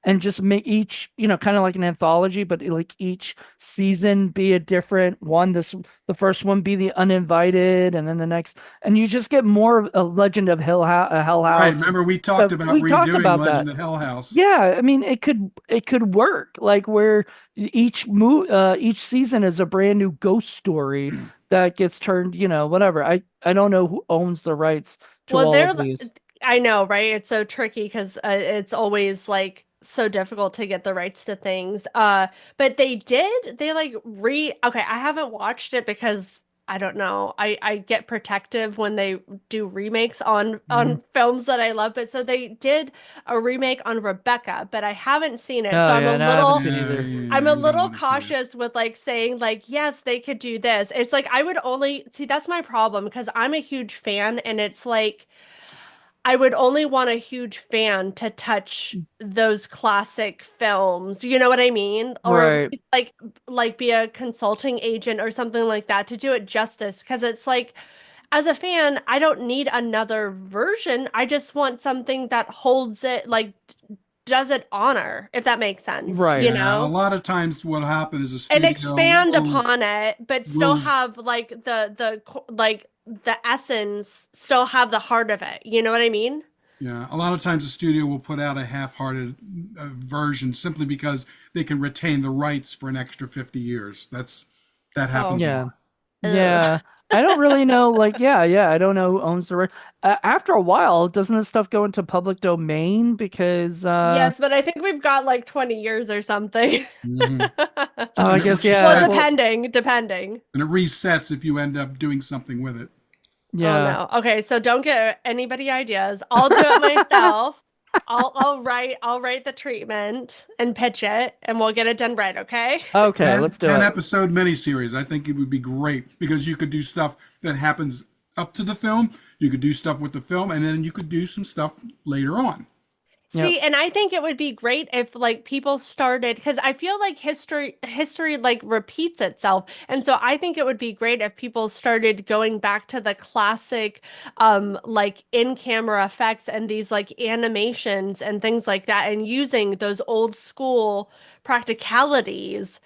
and just make each, kind of like an anthology, but like each season be a different one. The first one be the Uninvited, and then the next, and you just get more of a Legend of Hell Right. House and Remember, we talked stuff. about We talked redoing about Legend that. of Hell House. Yeah, I mean it could work like where each season is a brand new ghost story that gets turned, whatever. I don't know who owns the rights to Well, all of these. I know, right? It's so tricky because it's always like so difficult to get the rights to things. But they like okay, I haven't watched it because I don't know. I get protective when they do remakes Hmm. on films that I love. But so they did a remake on Rebecca, but I haven't seen it. So Oh yeah, no, I haven't seen either. I'm Yeah. a You don't little want to see it. cautious with like saying like yes they could do this. It's like I would only see that's my problem because I'm a huge fan and it's like I would only want a huge fan to touch those classic films. You know what I mean? Or at Right. least like be a consulting agent or something like that to do it justice because it's like as a fan, I don't need another version. I just want something that holds it like does it honor, if that makes sense, Right. Yeah. A lot of times, what happens is a and studio expand upon it, but still will have like the essence, still have the heart of it. You know what I mean? yeah. A lot of times, the studio will put out a half-hearted version simply because they can retain the rights for an extra 50 years. That Oh, happens a Yeah. lot. ugh. Yeah. I don't really know, like, yeah, I don't know who owns the right. After a while, doesn't this stuff go into public domain? Because, Yes, but I think we've got like 20 years or something. Hmm. I And it guess, Well, yeah. Well, depending. and it resets if you end up doing something with it. Oh yeah. no. Okay, so don't get anybody ideas. I'll do it myself. I'll write the treatment and pitch it and we'll get it done right, okay? Okay, Ten let's do ten it. episode miniseries. I think it would be great because you could do stuff that happens up to the film. You could do stuff with the film, and then you could do some stuff later on. Yep. See, and I think it would be great if like people started because I feel like history like repeats itself. And so I think it would be great if people started going back to the classic like in-camera effects and these like animations and things like that and using those old school practicalities.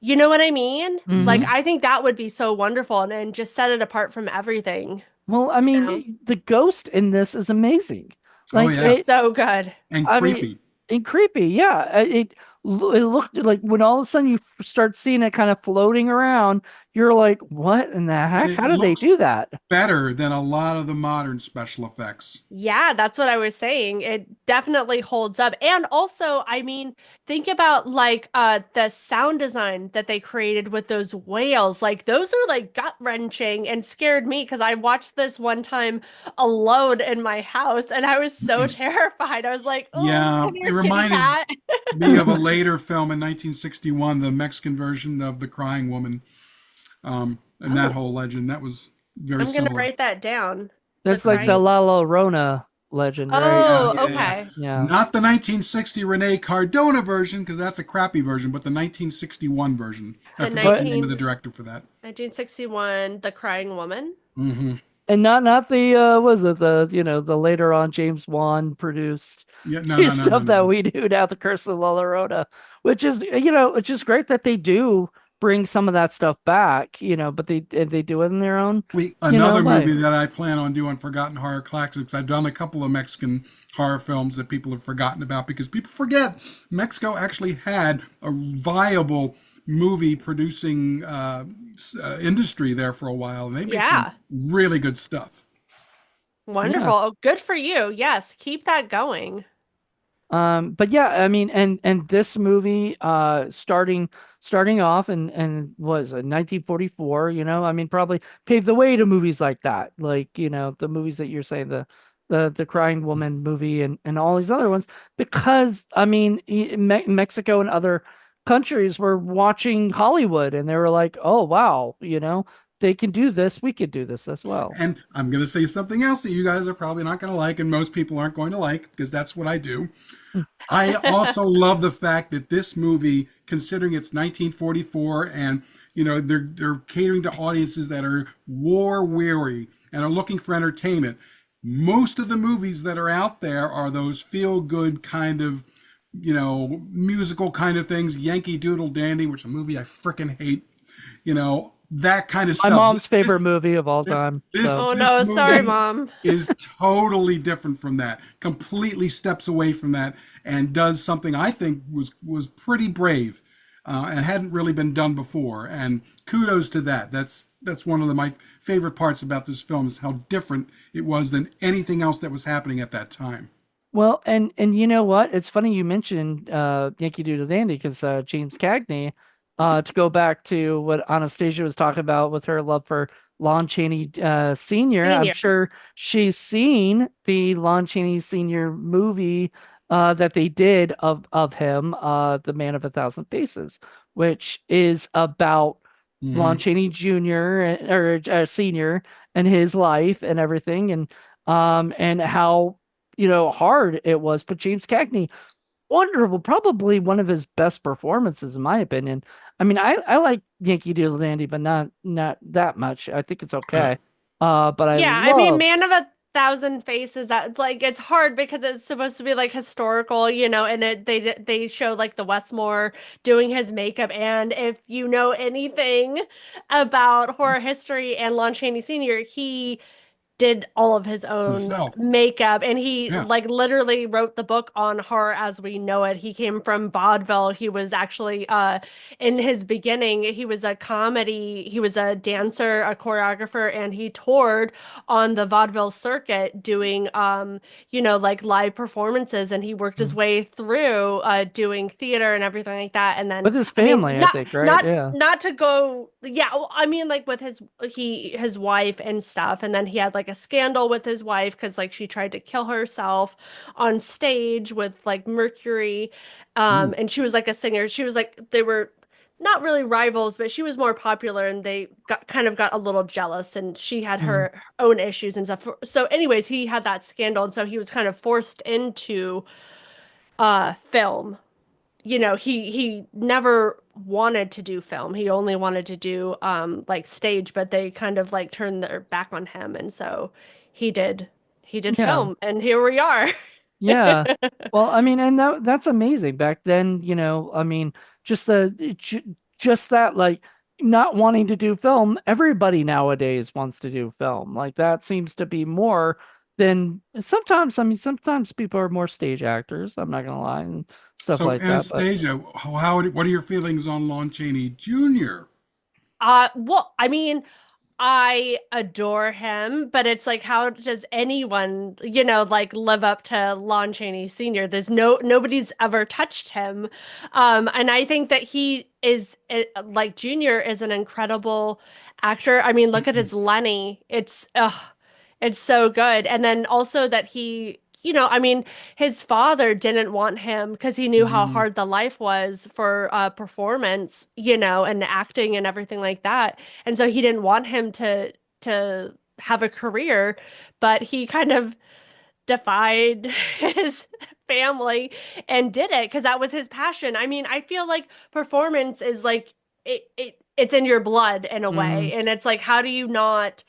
You know what I mean? Like Hmm. I think that would be so wonderful and just set it apart from everything, Well, I you mean, know? the ghost in this is amazing. Oh Like, yeah, So good. and I mean, creepy. and creepy, yeah. It looked like when all of a sudden you start seeing it kind of floating around, you're like, what in the And heck? it How did they looks do that? better than a lot of the modern special effects. Yeah, that's what I was saying. It definitely holds up. And also, I mean, think about like the sound design that they created with those whales. Like those are like gut-wrenching and scared me because I watched this one time alone in my house and I was so terrified. I was like, "Oh, Yeah, come it here, kitty reminded cat." me of a later film in 1961, the Mexican version of The Crying Woman, and that Oh, whole legend. That was very I'm gonna similar. write that down. The That's like the crying. La Llorona legend, right? Yeah, Oh, yeah, yeah. okay. Yeah. Not the 1960 Rene Cardona version, because that's a crappy version, but the 1961 version. I The forget the 19 name of 19 the director for that. 1961, The Crying Woman. Hmm. And not the was it the the later on James Wan produced Yeah, no, no, no, no, stuff no. that we do now, the Curse of La Llorona, which is it's just great that they do bring some of that stuff back, but they do it in their own Another way. movie that I plan on doing Forgotten Horror Classics. I've done a couple of Mexican horror films that people have forgotten about because people forget Mexico actually had a viable movie producing industry there for a while, and they made some Yeah. really good stuff. Yeah. Wonderful. Oh, good for you. Yes, keep that going. But yeah, I mean, and this movie, starting off and was it 1944, I mean, probably paved the way to movies like that, like, the movies that you're saying, the Crying Woman movie and all these other ones, because I mean, Mexico and other countries were watching Hollywood and they were like, oh wow, they can do this, we could do this as well. And I'm going to say something else that you guys are probably not going to like, and most people aren't going to like because that's what I do. I also love the fact that this movie, considering it's 1944, and they're catering to audiences that are war weary and are looking for entertainment. Most of the movies that are out there are those feel good kind of, musical kind of things. Yankee Doodle Dandy, which is a movie I freaking hate. That kind of My stuff. mom's favorite movie of all time. This So Oh this no, sorry, movie Mom. is totally different from that. Completely steps away from that and does something I think was pretty brave, and hadn't really been done before. And kudos to that. That's one of my favorite parts about this film is how different it was than anything else that was happening at that time. well, and you know what? It's funny you mentioned Yankee Doodle Dandy because James Cagney, to go back to what Anastasia was talking about with her love for Lon Chaney Sr., I'm Senior. sure she's seen the Lon Chaney Sr. movie that they did of him, The Man of a Thousand Faces, which is about Lon Hmm. Chaney Jr. or Sr. and his life and everything, and how hard it was. But James Cagney, wonderful, probably one of his best performances, in my opinion. I mean, I like Yankee Doodle Dandy, but not that much. I think it's Uh, okay. But I Yeah, I mean, love. Man of a Thousand Faces, that's like it's hard because it's supposed to be like historical, and they show like the Westmore doing his makeup. And if you know anything about horror history and Lon Chaney Sr., he did all of his own Himself. makeup and he Yeah. like literally wrote the book on horror as we know it. He came from vaudeville. He was actually in his beginning he was a comedy, he was a dancer, a choreographer, and he toured on the vaudeville circuit doing like live performances, and he worked his way through doing theater and everything like that. And then With his I mean family, I not think, right? not Yeah. not to go, yeah, well, I mean like with his wife and stuff, and then he had like a scandal with his wife because like she tried to kill herself on stage with like mercury, Mm. and she was like a singer. She was like they were not really rivals, but she was more popular, and they got a little jealous, and she had Mhm. her own issues and stuff. So anyways, he had that scandal, and so he was kind of forced into film. He never wanted to do film. He only wanted to do like stage, but they kind of like turned their back on him, and so he did he did Yeah. film, and here we are. Yeah. Well, I mean, and that's amazing. Back then, I mean, just just that, like, not wanting to do film, everybody nowadays wants to do film. Like that seems to be more than sometimes, I mean, sometimes people are more stage actors, I'm not gonna lie, and stuff So like that. But Anastasia, what are your feelings on Lon Chaney Jr.? Well, I mean, I adore him, but it's like, how does anyone, like live up to Lon Chaney Sr.? Nobody's ever touched him. And I think that he is like Junior is an incredible actor. I mean, look at his Lenny. It's so good. And then also that I mean, his father didn't want him because he knew how Mhm. hard the life was for performance, and acting and everything like that. And so he didn't want him to have a career, but he kind of defied his family and did it because that was his passion. I mean, I feel like performance is like it's in your blood in a Hmm. way. And it's like, how do you not,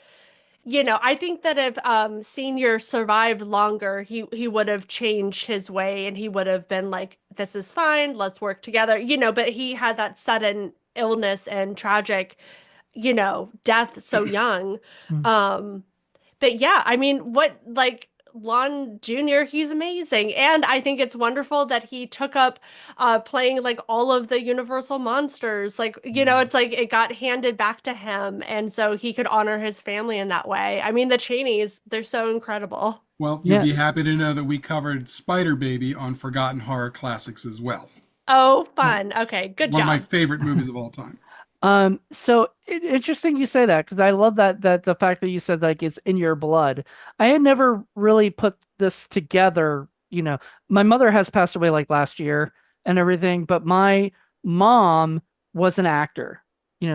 I think that if Senior survived longer, he would have changed his way and he would have been like, this is fine, let's work together, but he had that sudden illness and tragic, death so young. Um, but yeah, I mean, what like Lon Jr., he's amazing. And I think it's wonderful that he took up playing like all of the Universal monsters. Like, it's like it got handed back to him. And so he could honor his family in that way. I mean, the Cheneys, they're so incredible. Well, you'll Yeah. be happy to know that we covered Spider Baby on Forgotten Horror Classics as well. Oh, Yeah. fun. Okay, good One of my job. favorite movies of all time. So interesting you say that because I love that the fact that you said like it's in your blood. I had never really put this together. My mother has passed away like last year and everything, but my mom was an actor.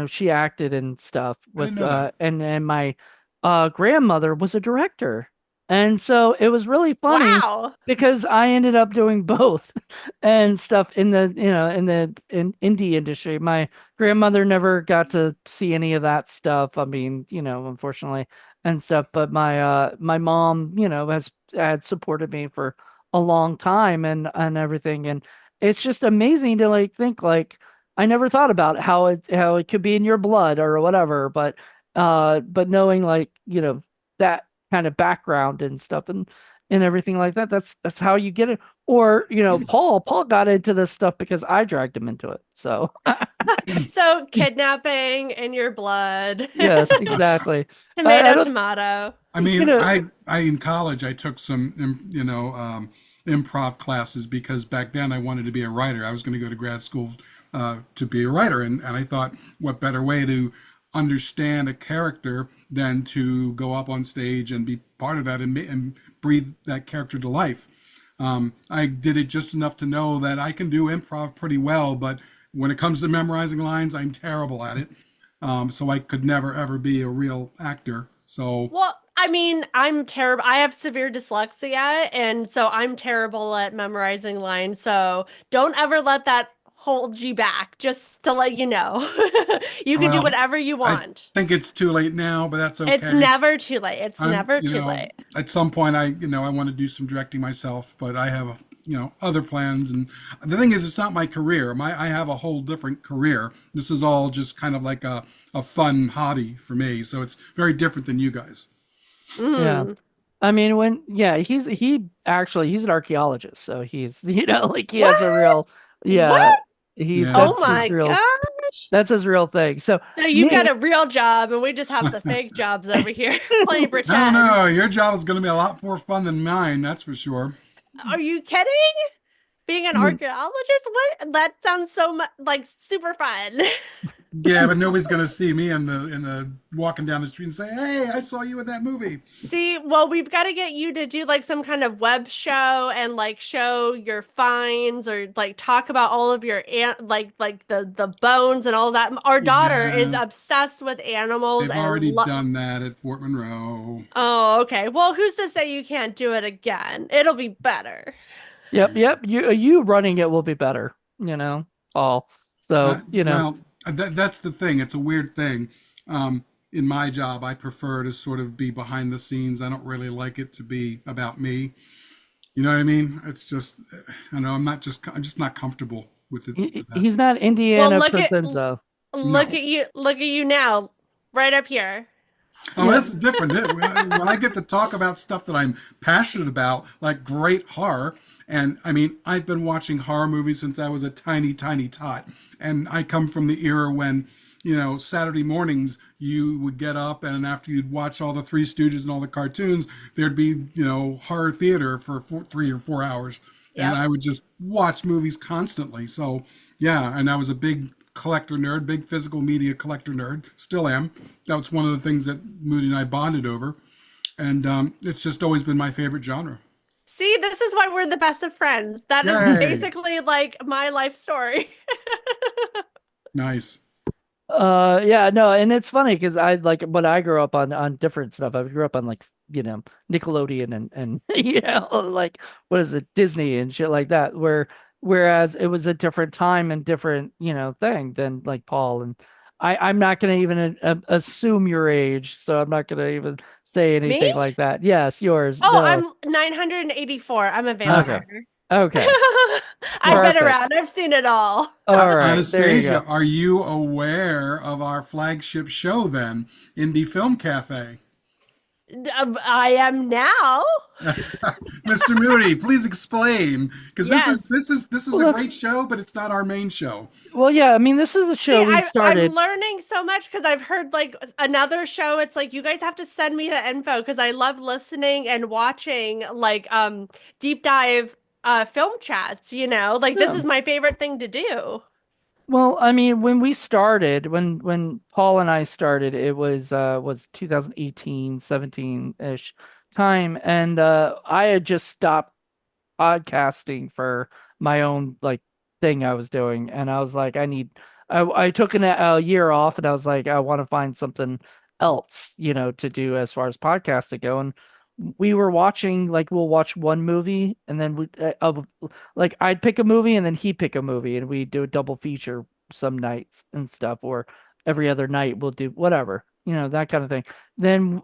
She acted and stuff I didn't with know that. and my grandmother was a director. And so it was really funny Wow. because I ended up doing both and stuff in the in indie industry. My grandmother never got to see any of that stuff. I mean, unfortunately and stuff. But my mom, has had supported me for a long time and everything. And it's just amazing to like think like I never thought about how it could be in your blood or whatever. But knowing like, that kind of background and stuff and everything like that, that's how you get it. Or, Paul got into this stuff because I dragged him into it. So So kidnapping in your blood. yes, exactly. I Tomato, don't, tomato. I you mean, know, I in college I took some, improv classes because back then I wanted to be a writer. I was going to go to grad school to be a writer, and I thought, what better way to understand a character than to go up on stage and be part of that and breathe that character to life. I did it just enough to know that I can do improv pretty well, but when it comes to memorizing lines, I'm terrible at it. So I could never ever be a real actor. So Well, I mean, I'm terrible. I have severe dyslexia, and so I'm terrible at memorizing lines. So don't ever let that hold you back, just to let you know. You can do well, whatever you I want. think it's too late now, but that's It's okay. never too late. It's I'm, never too late. at some point I want to do some directing myself, but I have, other plans. And the thing is, it's not my career. I have a whole different career. This is all just kind of like a fun hobby for me. So it's very different than you guys. yeah. Mm. I mean, yeah, he's an archaeologist, so he's, like he has a What? real, yeah, What? Yeah. Oh my gosh. that's his real thing. So So you've got me, a real job, and we just have the fake jobs over here playing No, pretend. no, your job is going to be a lot more fun than mine, that's for sure. Are you kidding? Being an mm, archaeologist? What? That sounds so much like super fun. Yeah, but nobody's going to see me in the walking down the street and say, "Hey, I saw you in that movie." See, well, we've got to get you to do like some kind of web show and like show your finds or like talk about all of your like the bones and all that. Our daughter is Yeah, obsessed with animals they've and already done that at Fort Monroe. Oh, okay. Well, who's to say you can't do it again? It'll be better. yep, you running it will be better, Paul. So, Well, that's the thing. It's a weird thing. In my job, I prefer to sort of be behind the scenes. I don't really like it to be about me. You know what I mean? It's just, I know I'm just not comfortable with it to that. he's not Well, Indiana Presenza. look No. at you, look at you now, right up here. Oh, Yeah. this is different. When I get to talk about stuff that I'm passionate about, like great horror, and I mean, I've been watching horror movies since I was a tiny, tiny tot, and I come from the era when Saturday mornings you would get up, and after you'd watch all the Three Stooges and all the cartoons, there'd be, horror theater for 3 or 4 hours. And Yep. I would just watch movies constantly. So, yeah, and I was a big collector nerd, big physical media collector nerd, still am. That's one of the things that Moody and I bonded over. And it's just always been my favorite genre. See, this is why we're the best of friends. That is Yay! basically like my life story. Nice. Yeah, no, and it's funny because I like when I grew up on different stuff. I grew up on like Nickelodeon and like what is it, Disney and shit like that. Whereas it was a different time and different thing than like Paul and I'm not gonna even assume your age, so I'm not gonna even say Me? anything like that. Yes, yours. Oh, No. I'm 984. I'm a Okay. vampire. Okay. I've Well, been Perfect. around. I've seen it all. All right. There you Anastasia, go. are you aware of our flagship show then, Indie Film Cafe? I am now. Mr. Moody, please explain, because this is Yes. this is this is Well, a great that's show, but it's not our main show. well, yeah. I mean, this is a See, show we I'm started. learning so much because I've heard like another show. It's like you guys have to send me the info because I love listening and watching like deep dive film chats, Like this Yeah. is my favorite thing to do. Well, I mean, when we started, when Paul and I started, it was 2018, 17-ish time, and I had just stopped podcasting for my own like thing I was doing, and I was like, I took a year off, and I was like, I want to find something else, to do as far as podcasting go, and we were watching like we'll watch one movie, and then like I'd pick a movie, and then he'd pick a movie, and we do a double feature some nights and stuff, or every other night we'll do whatever. That kind of thing. Then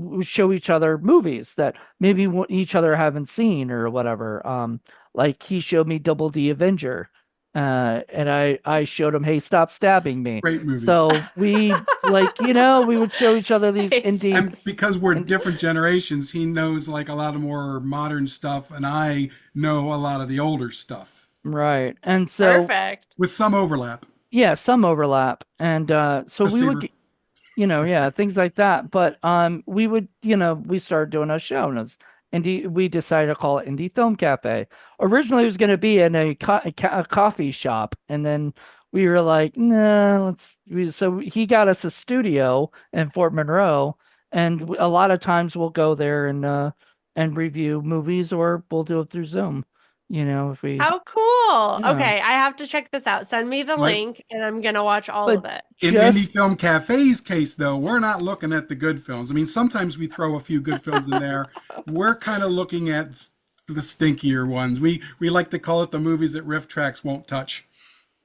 we show each other movies that maybe each other haven't seen or whatever. Like he showed me Double the Avenger, and I showed him, Hey, Stop Stabbing Me. Great movie. So we like we would show each other these Nice. indie, And because we're indie different generations, he knows like a lot of more modern stuff, and I know a lot of the older stuff right, and so Perfect. with some overlap. yeah, some overlap, and so we would Receiver. yeah, things like that. But we would, we started doing a show, and it was indie. We decided to call it Indie Film Cafe. Originally, it was going to be in a coffee shop, and then we were like, nah, so he got us a studio in Fort Monroe, and a lot of times we'll go there and review movies, or we'll do it through Zoom. If we, How cool. yeah, Okay, I have to check this out. Send me the But link and I'm gonna watch all but of it. in Indie just Film Cafe's case, though, we're not looking at the good films. I mean, sometimes we throw a few good films in there. We're kind of looking at the stinkier ones. We like to call it the movies that riff tracks won't touch.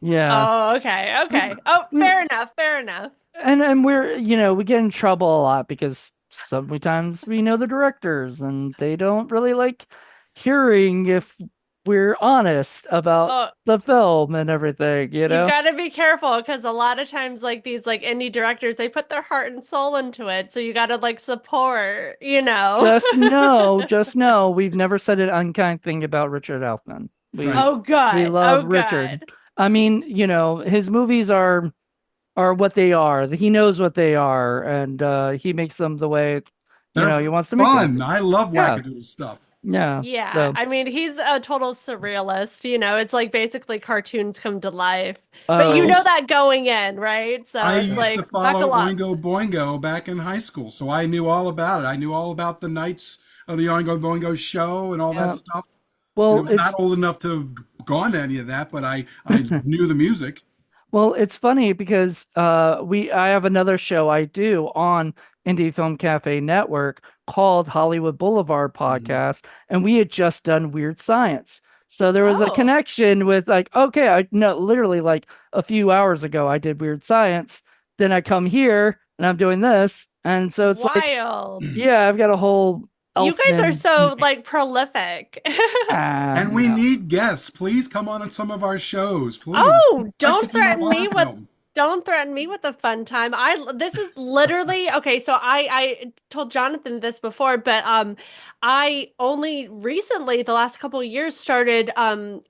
yeah. Oh, okay, We, okay. Oh, we, fair enough, fair enough. and we're we get in trouble a lot because sometimes we know the directors and they don't really like hearing if we're honest about Oh, the film and everything, you've got to be careful because a lot of times like these like indie directors, they put their heart and soul into it. So you got to like support. Just know we've never said an unkind thing about Richard Elfman. Right. Oh, We good. love Oh, Richard. good. I mean, his movies are what they are. He knows what they are, and he makes them the way They're he wants to make them. fun. I love Yeah, wackadoodle stuff. yeah. Yeah, So, I mean, he's a total surrealist. It's like basically cartoons come to life. But I you know oh, used that going in, right? So I it's used to like follow buckle up. Oingo Boingo back in high school, so I knew all about it. I knew all about the nights of the Oingo Boingo show and all that yeah. stuff. Well, I'm not old enough to have gone to any of that, but I knew the music. it's funny because I have another show I do on Indie Film Cafe Network called Hollywood Boulevard Mhm. Podcast, and we had just done Weird Science. So there was a Oh, connection with like, okay, I no, literally like a few hours ago I did Weird Science, then I come here and I'm doing this, and so it's like, wild. yeah, I've got a whole You guys are Elfman. so like prolific. And we No. need guests. Please come on some of our shows, please, Oh, especially don't if you love threaten our me with film. Don't threaten me with a fun time. This is literally okay, so I told Jonathan this before, but I only recently the last couple of years started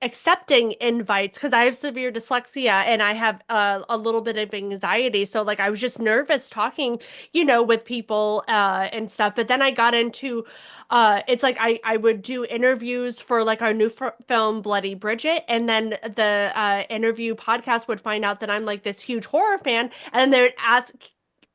accepting invites because I have severe dyslexia and I have a little bit of anxiety. So like I was just nervous talking, with people and stuff. But then I got into it's like I would do interviews for like our new film Bloody Bridget, and then the interview podcast would find out that I'm like this huge horror fan, and they'd ask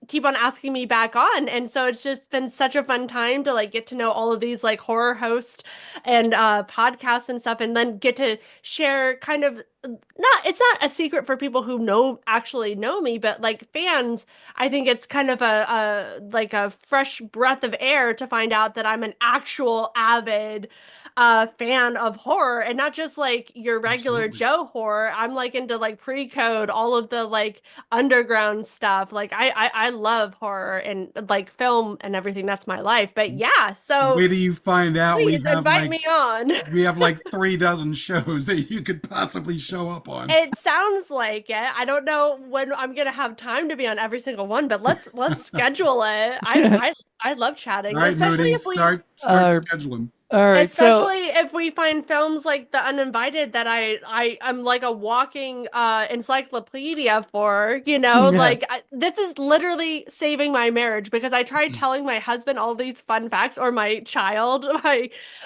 keep on asking me back on. And so it's just been such a fun time to like get to know all of these like horror hosts and podcasts and stuff, and then get to share kind of not it's not a secret for people who actually know me, but like fans, I think it's kind of a like a fresh breath of air to find out that I'm an actual avid fan of horror, and not just like your regular Absolutely. Joe horror. I'm like into like pre-code, all of the like underground stuff. Like I love horror and like film and everything. That's my life. But yeah, so Wait till you find out please invite me on. we have like 3 dozen shows that you could possibly show up on. It sounds like it. I don't know when I'm gonna have time to be on every single one, but let's schedule it. I love All chatting, right, Moody, start Uh, scheduling. all right. So especially if we find films like The Uninvited that I'm like a walking encyclopedia for, yeah. like this is literally saving my marriage because I tried telling my husband all these fun facts, or my child,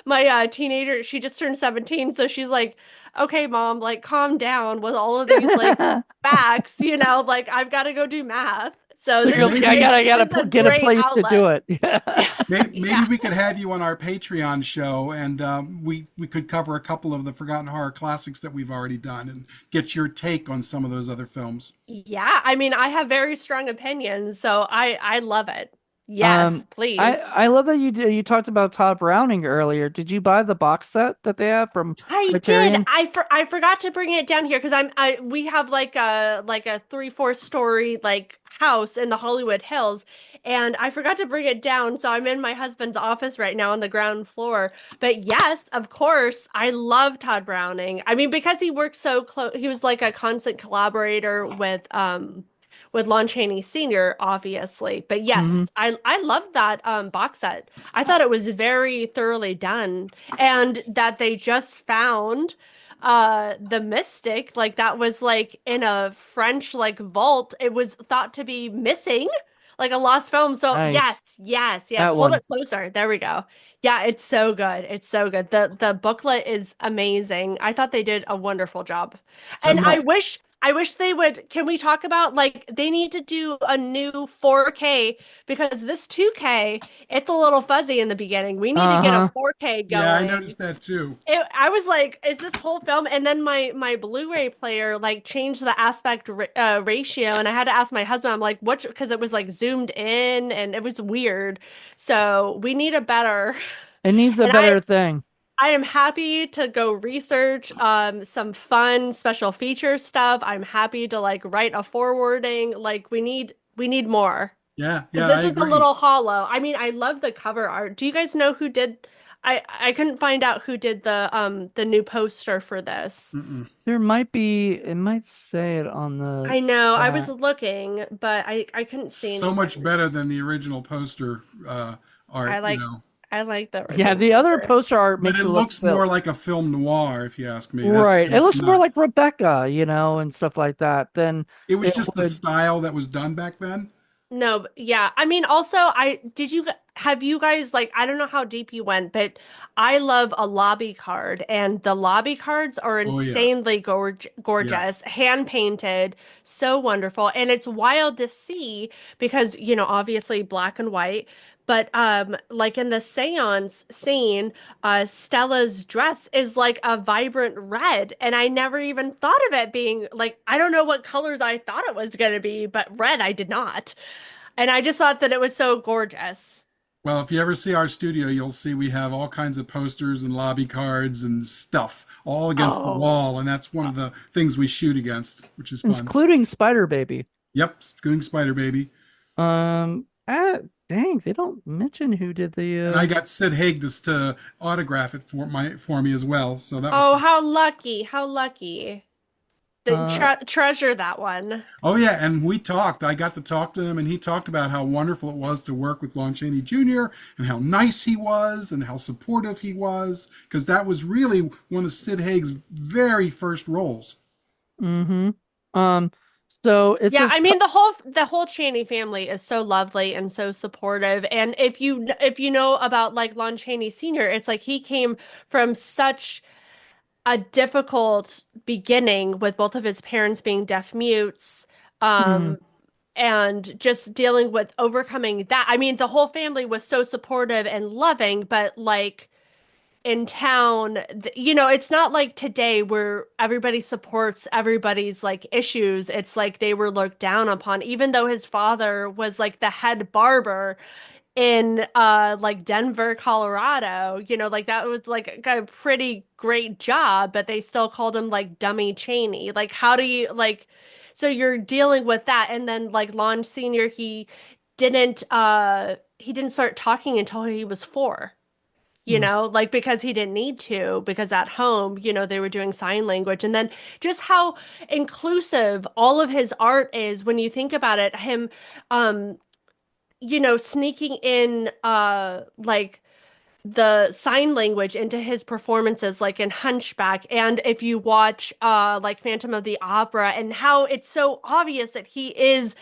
my teenager, she just turned 17, so she's like, "Okay, mom, like calm down with all of these like facts, like I've got to go do math." So So this you're is like, Maybe I gotta this is a get a great place to do outlet. it. Yeah. maybe Yeah. we could have you on our Patreon show, and we could cover a couple of the forgotten horror classics that we've already done, and get your take on some of those other films. Yeah, I mean, I have very strong opinions, so I love it. Yes, Um, please. I love that you talked about Todd Browning earlier. Did you buy the box set that they have from I did. Criterion? I forgot to bring it down here because I we have like a 3-4 story like house in the Hollywood Hills, and I forgot to bring it down, so I'm in my husband's office right now on the ground floor. But yes, of course, I love Todd Browning. I mean, because he worked so close, he was like a constant collaborator with Lon Chaney Sr., obviously. But Hmm. yes, I love that box set. I thought it was very thoroughly done, and that they just found the Mystic, like that was like in a French like vault. It was thought to be missing, like a lost film. So Nice. yes, yes, yes. That Hold one. it closer. There we go. Yeah, it's so good. It's so good. The booklet is amazing. I thought they did a wonderful job. And Just I wish they would. Can we talk about like they need to do a new 4K because this 2K, it's a little fuzzy in the beginning. We need to get a Uh-huh. 4K Yeah, I going. noticed that too. I was like, is this whole film? And then my Blu-ray player like changed the ratio, and I had to ask my husband. I'm like, what? Because it was like zoomed in, and it was weird. So we need a better. It needs a And better thing. I am happy to go research some fun special feature stuff. I'm happy to like write a forwarding. Like we need more. Yeah, Because yeah, this I is a agree. little hollow. I mean, I love the cover art. Do you guys know who did I couldn't find out who did the new poster for this. Mm-mm. There might be, it might say it on the I know, I was back. looking, but I couldn't see So much anything. better than the original poster I art, like I like the Yeah, original the other poster. poster art but makes it it look looks more silly. like a film noir, if you ask me. Right. It That's looks more not. like Rebecca, and stuff like that than It was it just the would. style that was done back then. No, yeah. I mean, also, have you guys like I don't know how deep you went, but I love a lobby card, and the lobby cards are Oh yeah, insanely gorgeous, yes. hand painted, so wonderful, and it's wild to see because obviously black and white. But like in the seance scene, Stella's dress is like a vibrant red, and I never even thought of it being like I don't know what colors I thought it was gonna be, but red I did not. And I just thought that it was so gorgeous. Well, if you ever see our studio, you'll see we have all kinds of posters and lobby cards and stuff all against the Oh, wall, and that's one of the things we shoot against, which is fun. Including Spider Baby. Yep, doing Spider Baby. Dang, they don't mention who did the And I got Sid Haig to autograph it for me as well, so that was oh, fun. how lucky, how lucky. Uh, Treasure that one. Oh yeah, and we talked. I got to talk to him, and he talked about how wonderful it was to work with Lon Chaney Jr. and how nice he was and how supportive he was, because that was really one of Sid Haig's very first roles. mm-hmm. Um, so it Yeah, says, I mean the whole Chaney family is so lovely and so supportive. And if you know about like Lon Chaney Sr., it's like he came from such a difficult beginning with both of his parents being deaf mutes. mhm, Um, and just dealing with overcoming that. I mean, the whole family was so supportive and loving, but like in town, it's not like today where everybody supports everybody's like issues. It's like they were looked down upon, even though his father was like the head barber in like Denver, Colorado. Like that was like a pretty great job, but they still called him like Dummy Cheney. Like how do you like so you're dealing with that, and then like Lon Sr., he didn't start talking until he was 4. mm, Like because he didn't need to, because at home, they were doing sign language. And then just how inclusive all of his art is when you think about it, him um sneaking in like the sign language into his performances like in Hunchback, and if you watch like Phantom of the Opera, and how it's so obvious that he is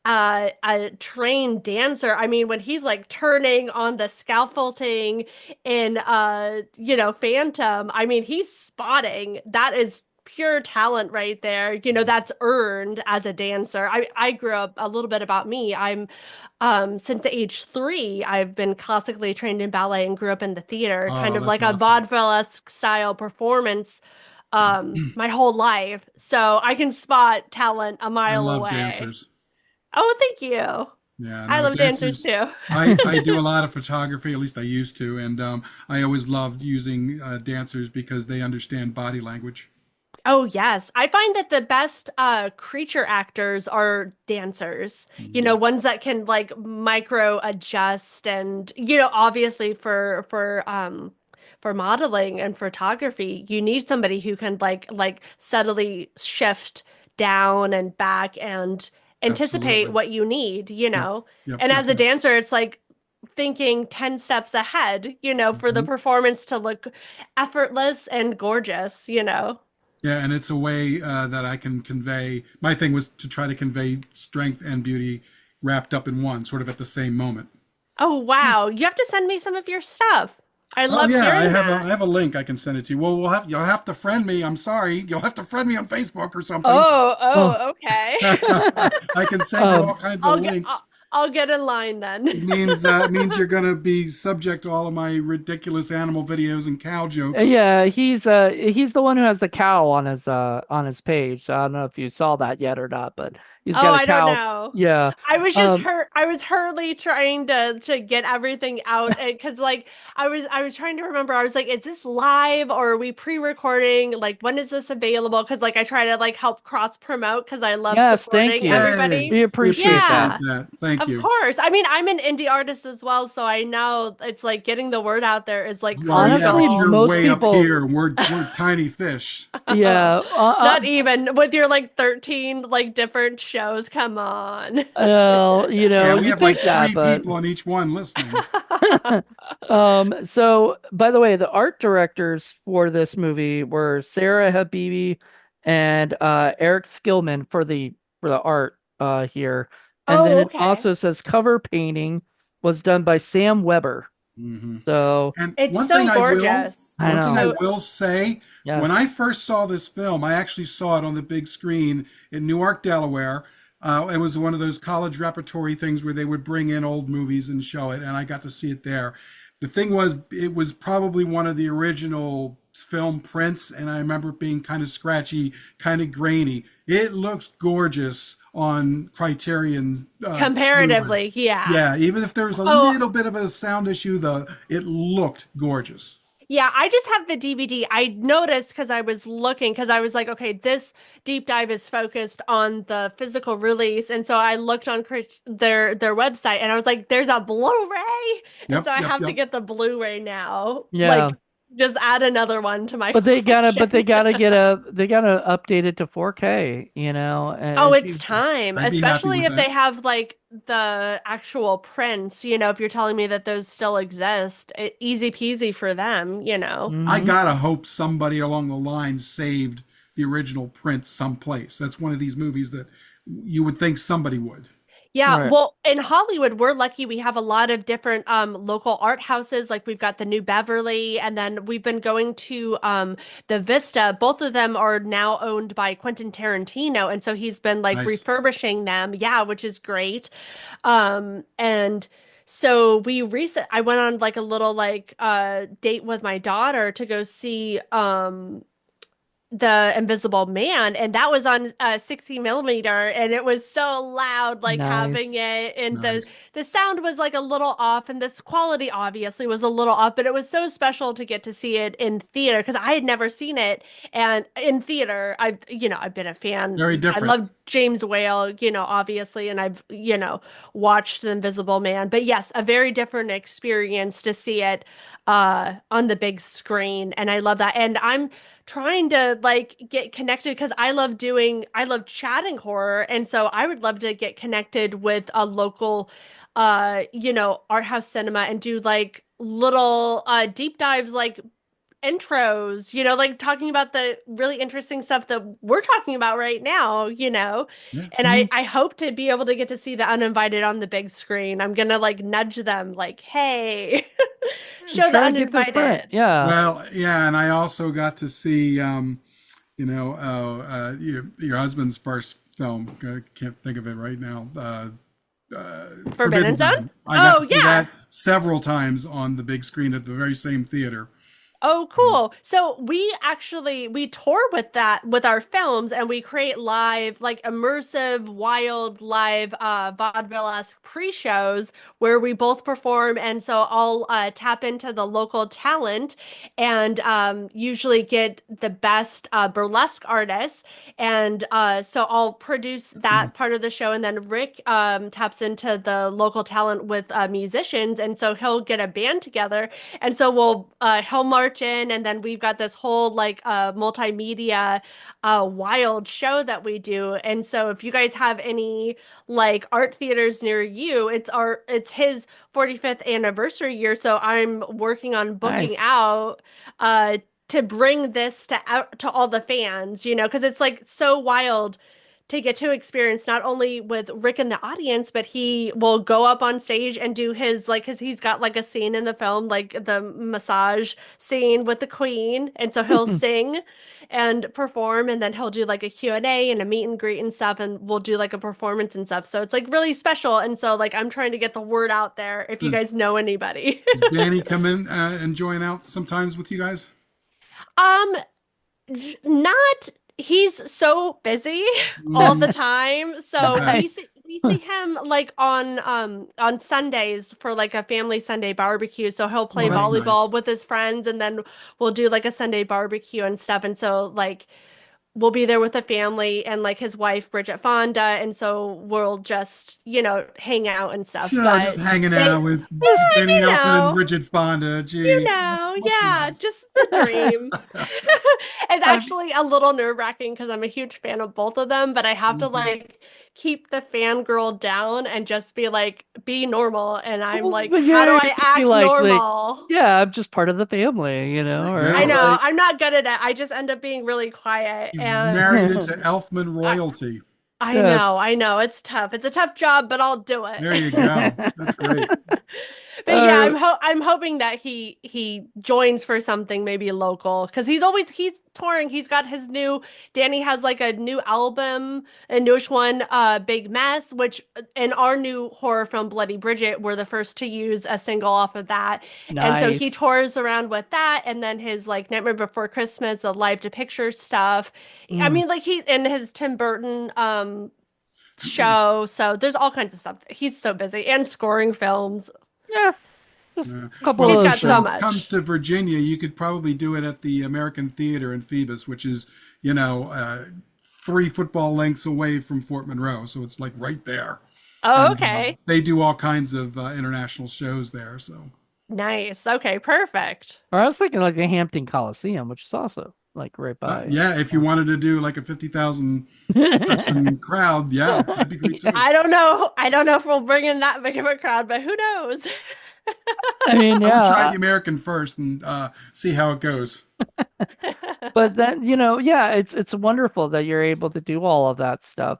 a trained dancer. I mean, when he's like turning on the scaffolding in Phantom, I mean, he's spotting. That is pure talent right there. That's earned as a dancer. I grew up a little bit about me. I'm since age 3, I've been classically trained in ballet and grew up in the theater, kind Oh, of that's like a awesome. vaudeville-esque style performance my whole life. So I can spot talent a I mile love away. dancers. Oh, thank you. Yeah, I no, love dancers dancers. too. I do a lot of photography, at least I used to, and I always loved using dancers because they understand body language. Oh, yes. I find that the best creature actors are dancers. Mm, Ones that can like micro adjust, and obviously for modeling and photography, you need somebody who can like subtly shift down and back and anticipate absolutely. what you need, Yep. Yep. And Yep. as a Yep. dancer, it's like thinking 10 steps ahead, for the Mhm. performance to look effortless and gorgeous. Yeah, and it's a way that I can convey. My thing was to try to convey strength and beauty wrapped up in one, sort of at the same moment. Oh, wow. You have to send me some of your stuff. I Oh love yeah, I hearing have a that. I have a link I can send it to you. Well, you'll have to friend me. I'm sorry, you'll have to friend me on Facebook or something. Oh, oh, oh, okay. I can send you all um, kinds of I'll get I'll, links. I'll get in line then. It means you're gonna be subject to all of my ridiculous animal videos and cow jokes. yeah, he's the one who has the cow on his page. I don't know if you saw that yet or not, but he's Oh, got a I don't cow. know. Yeah. Um, I was hurriedly trying to get everything out, because like I was trying to remember. I was like, is this live or are we pre-recording? Like when is this available? Because like I try to like help cross promote because I love yes, thank supporting you. Yay! everybody. We We appreciate appreciate that. Yeah. that. Thank Of you. course. I mean, I'm an indie artist as well, so I know it's like getting the word out there is like Well, yeah, Honestly, but crucial. you're most way up people, here, and we're tiny fish. yeah, Not even with your like 13 like different shows. Come on. Yeah, we you have think like that, three but people on each one listening. so by the way, the art directors for this movie were Sarah Habibi and Eric Skillman for the art here. And then Oh, it okay. also says cover painting was done by Sam Weber. Hmm. So And It's so gorgeous. I one It's thing I know. so will say, when I Yes. first saw this film, I actually saw it on the big screen in Newark, Delaware. It was one of those college repertory things where they would bring in old movies and show it, and I got to see it there. The thing was, it was probably one of the original film prints, and I remember it being kind of scratchy, kind of grainy. It looks gorgeous on Criterion's Blu-ray. comparatively, yeah. Yeah, even if there's a Oh, little bit of a sound issue, it looked gorgeous. yeah, I just have the DVD. I noticed because I was looking, because I was like, okay, this deep dive is focused on the physical release, and so I looked on their website, and I was like, there's a Blu-ray, and Yep, so I yep, have to yep. get the Blu-ray now. Yeah. Like Just add another one to my But they collection. gotta they gotta update it to 4K, you know, Oh, and it's people, time, I'd be happy especially with if they that. have like the actual prints, if you're telling me that those still exist, easy peasy for them. I hmm gotta hope somebody along the line saved the original print someplace. That's one of these movies that you would think somebody would. Yeah, right. well, in Hollywood, we're lucky we have a lot of different local art houses. Like we've got the New Beverly, and then we've been going to the Vista. Both of them are now owned by Quentin Tarantino, and so he's been like Nice. refurbishing them. Yeah, which is great. And so I went on like a little like date with my daughter to go see the Invisible Man, and that was on 60 millimeter, and it was so loud, like having Nice. it, and the Nice. the sound was like a little off, and this quality obviously was a little off, but it was so special to get to see it in theater because I had never seen it, and in theater, I've been a fan. Very I different. love James Whale, obviously, and I've watched The Invisible Man, but yes, a very different experience to see it on the big screen, and I love that, and I'm trying to like get connected because I love chatting horror. And so I would love to get connected with a local, art house cinema and do like little deep dives, like intros, like talking about the really interesting stuff that we're talking about right now. Yeah. And I, Mhm. I hope to be able to get to see the Uninvited on the big screen. I'm gonna like nudge them like, hey, show the Try to get this print. Uninvited. Yeah. Well, yeah, and I also got to see, your husband's first film. I can't think of it right now. Forbidden Forbidden Zone? Zone. I got to Oh see yeah. that several times on the big screen at the very same theater. Oh, cool. So we tour with that with our films and we create live, like immersive, wild live vaudeville-esque pre-shows where we both perform. And so I'll tap into the local talent and usually get the best burlesque artists. And so I'll produce that part of the show. And then Rick taps into the local talent with musicians. And so he'll get a band together and so he'll march in, and then we've got this whole like multimedia wild show that we do. And so if you guys have any like art theaters near you, it's his 45th anniversary year. So I'm working on booking Nice. out to bring this to out to all the fans, because it's like so wild to get to experience not only with Rick in the audience, but he will go up on stage and do his like, because he's got like a scene in the film, like the massage scene with the Queen, and so he'll sing and perform, and then he'll do like a Q&A and a meet and greet and stuff, and we'll do like a performance and stuff. So it's like really special, and so like I'm trying to get the word out there if you Does guys know anybody. does Danny come in and join out sometimes with you guys? Um, Not he's so busy all the Mm, time. I So bet. we see him like on Sundays for like a family Sunday barbecue. So he'll Oh, play that's volleyball nice. with his friends and then we'll do like a Sunday barbecue and stuff. And so like we'll be there with the family and like his wife Bridget Fonda and so we'll just, hang out and stuff. Sure, just But hanging they out with Just Danny you Elfman and know Bridget Fonda. Gee, must be yeah, nice. just the dream. It's I'm actually a little nerve-wracking because I'm a huge fan of both of them, but I have to Mhm. like keep the fangirl down and just be like, be normal. And I'm well, like, but how do yeah, you I could be act like, normal? yeah, I'm just part of the family, you know, There you I right? go. know, Like, I'm not good at it. I just end up being really quiet. You've And married into Elfman I, royalty. yes. I know, it's tough. It's a tough job, but I'll do it. There you go. That's great. But yeah, uh, I'm hoping that he joins for something maybe local because he's touring. He's got his new Danny has like a new album, a newish one, Big Mess, which in our new horror film Bloody Bridget, we're the first to use a single off of that. And so he nice. tours around with that, and then his like Nightmare Before Christmas, the live to picture stuff. I Mm. mean, like he and his Tim Burton show. So there's all kinds of stuff. He's so busy and scoring films. Yeah, just a couple Well, He's if the of got so show much. comes to Virginia, you could probably do it at the American Theater in Phoebus, which is, you know, 3 football lengths away from Fort Monroe. So it's like right there. Oh, And okay. they do all kinds of international shows there. So Nice. Okay, perfect. Or I was thinking like the Hampton Coliseum, which is also like right by. Yeah, if you wanted to do like a 50,000 I person crowd, yeah, that'd be great too. I don't know. I don't know if we'll bring in that big of a crowd, but who knows? mean, I would try yeah. the American first and see how it goes. But then, yeah, it's wonderful that you're able to do all of that stuff.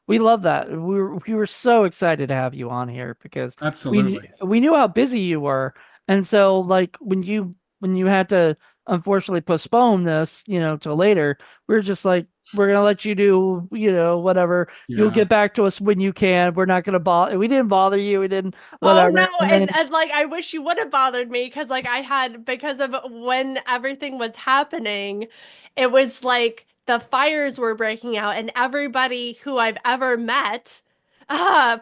We love that. We were so excited to have you on here because Absolutely. we knew how busy you were, and so like when you had to unfortunately postpone this, till later, we are just like we're gonna let you do, whatever. You'll Yeah. get back to us when you can. We're not gonna bother. We didn't bother you. We didn't Oh no, whatever. And then and like I wish you would have bothered me because like I had because of when everything was happening, it was like the fires were breaking out and everybody who I've ever met,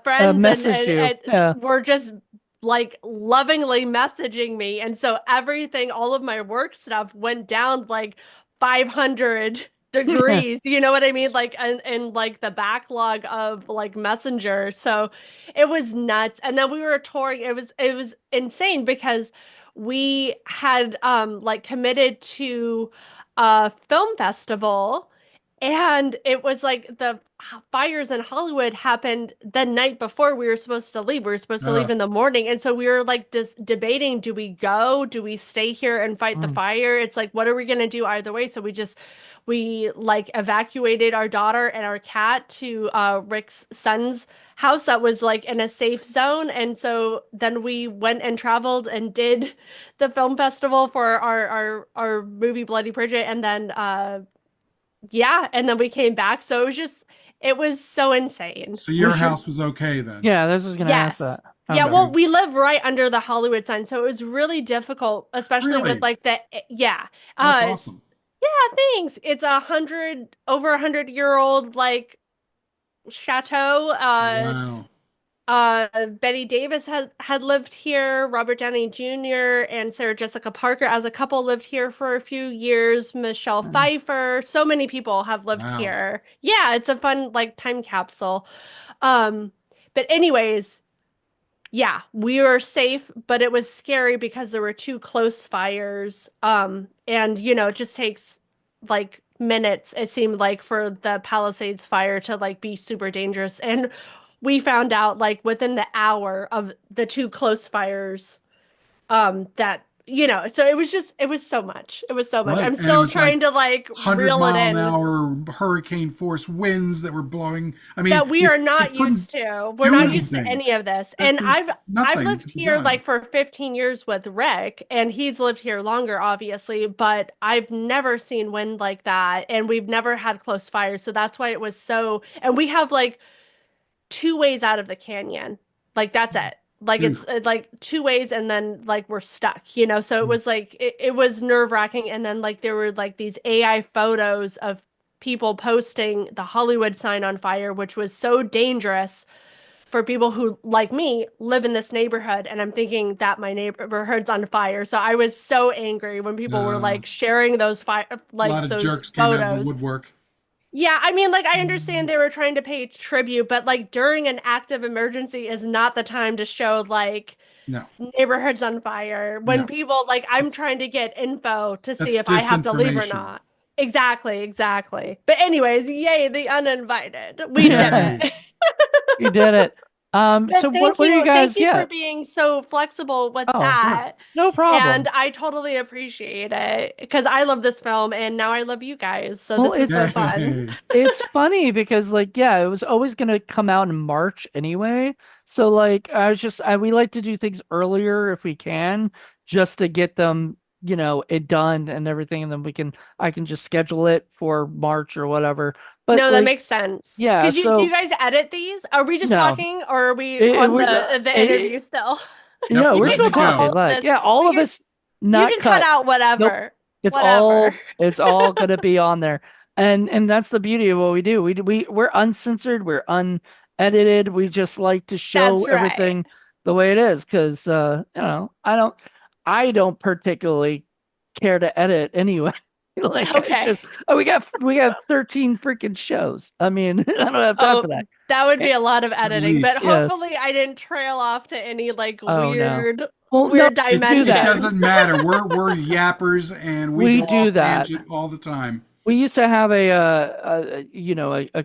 friends and, message and you. and Yeah. were just like lovingly messaging me. And so everything, all of my work stuff went down like 500 degrees. You know what I mean? Like and like the backlog of like Messenger. So it was nuts. And then we were touring. It was insane because we had like committed to a film festival and it was like the fires in Hollywood happened the night before we were supposed to leave. We were supposed to leave Uh, in the morning. And so we were like just debating, do we go? Do we stay here and fight the Mm. fire? It's like, what are we going to do either way? So we like evacuated our daughter and our cat to Rick's son's house that was like in a safe zone. And so then we went and traveled and did the film festival for our movie Bloody Bridget. And then yeah, and then we came back. So it was so insane. so We your should. house was okay then? Yeah, this was gonna ask Yes. that. Yeah, Okay. well, Okay. we live right under the Hollywood sign, so it was really difficult, especially with Really? like the yeah. That's It's awesome. yeah, thanks. It's over 100-year-old like chateau. Wow. Betty Davis had lived here, Robert Downey Jr. and Sarah Jessica Parker as a couple lived here for a few years, Michelle Mm. Pfeiffer, so many people have lived Wow. here. Yeah, it's a fun like time capsule. Um, but anyways, yeah, we were safe, but it was scary because there were two close fires. And it just takes like minutes, it seemed like, for the Palisades fire to like be super dangerous. And we found out like within the hour of the two close fires, that so it was so much. It was so much. Right. I'm And it still was like trying to like 100 reel it mile an in hour hurricane force winds that were blowing. I mean, that we are you not couldn't used to. We're do not used to anything. any of this. And There's I've nothing lived to be here done. like for 15 years with Rick, and he's lived here longer, obviously, but I've never seen wind like that, and we've never had close fires. So that's why it was so, and we have like two ways out of the canyon. Like that's it. Like it's Phew. like two ways and then like we're stuck. So it was like it was nerve-wracking and then like there were like these AI photos of people posting the Hollywood sign on fire, which was so dangerous for people who like me live in this neighborhood and I'm thinking that my neighborhood's on fire. So I was so angry when people were Uh, like sharing those fire a lot like of those jerks came out of the photos. woodwork. Yeah, I mean, like, I understand they were trying to pay tribute, but like during an active emergency is not the time to show like No, neighborhoods on fire. When no. people like, I'm That's trying to get info to that's see if I have to leave or disinformation. not. Exactly, exactly. But anyways, yay, the uninvited. We did Yeah, Yay. it. you did it. So But what are you thank guys? you Yeah. for being so flexible with Oh, Sure. that. no And problem. I totally appreciate it because I love this film and now I love you guys. So Well, this is it's so fun. Yay. it's funny because like yeah, it was always gonna come out in March anyway. So like we like to do things earlier if we can, just to get them, it done and everything, and then I can just schedule it for March or whatever. But No, that like makes sense. yeah, Because do you so guys edit these? Are we just no, talking or are we it, on we're the interview still? Yep, we're You ready still to can cut talking. go. all of Like this. yeah, all We of can it's you not can cut cut. out Nope. whatever. It's Whatever. all gonna be on there. And that's the beauty of what we do. We're uncensored, we're unedited. We just like to show That's right. everything the way it is because I don't particularly care to edit anyway. Like I Okay. just we got 13 freaking shows. I mean, I don't have time for Oh, that. that would Eh, be a lot of At editing, but least. Yes. hopefully I didn't trail off to any like Oh no. weird Well, no, weird we do It that. doesn't dimensions. matter. We're yappers and we We go do off that. tangent all the time. We used to have a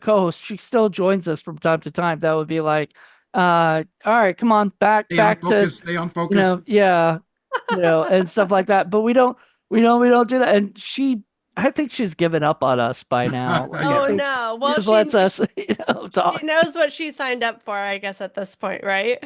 co-host. She still joins us from time to time. That would be like, all right, come on, Stay on back to, focus. Stay on focus. yeah, and stuff like that. But we don't do that. And I think she's given up on us by now. Like, I Oh Yeah. think no. she Well, just lets us, she talk. knows what she signed up for, I guess, at this point, right?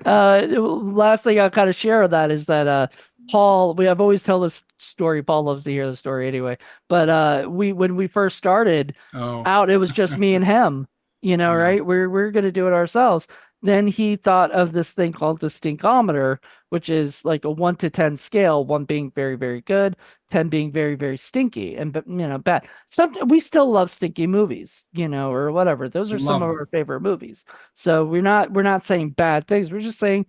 Last thing I'll kind of share of that is that Paul, we have always tell this story. Paul loves to hear the story anyway. But when we first started Oh, out, it was just me and him, yeah. right? We're gonna do it ourselves. Then he thought of this thing called the stinkometer, which is like a 1 to 10 scale, one being very, very good, 10 being very, very stinky and bad. Some we still love stinky movies, or whatever. Those are some Love of them. our favorite movies. So we're not saying bad things. We're just saying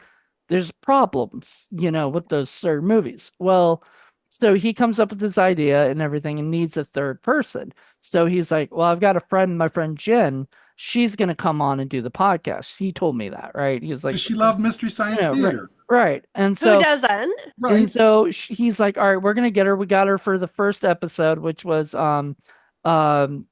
there's problems, with those certain movies. Well, so he comes up with this idea and everything and needs a third person. So he's like, well, I've got a friend, my friend Jen. She's going to come on and do the podcast. He told me that, right? He was Because like, she loved Mystery Science right, Theater. right. And Who so, doesn't? Right. he's like, all right, we're going to get her. We got her for the first episode, which was it Suburban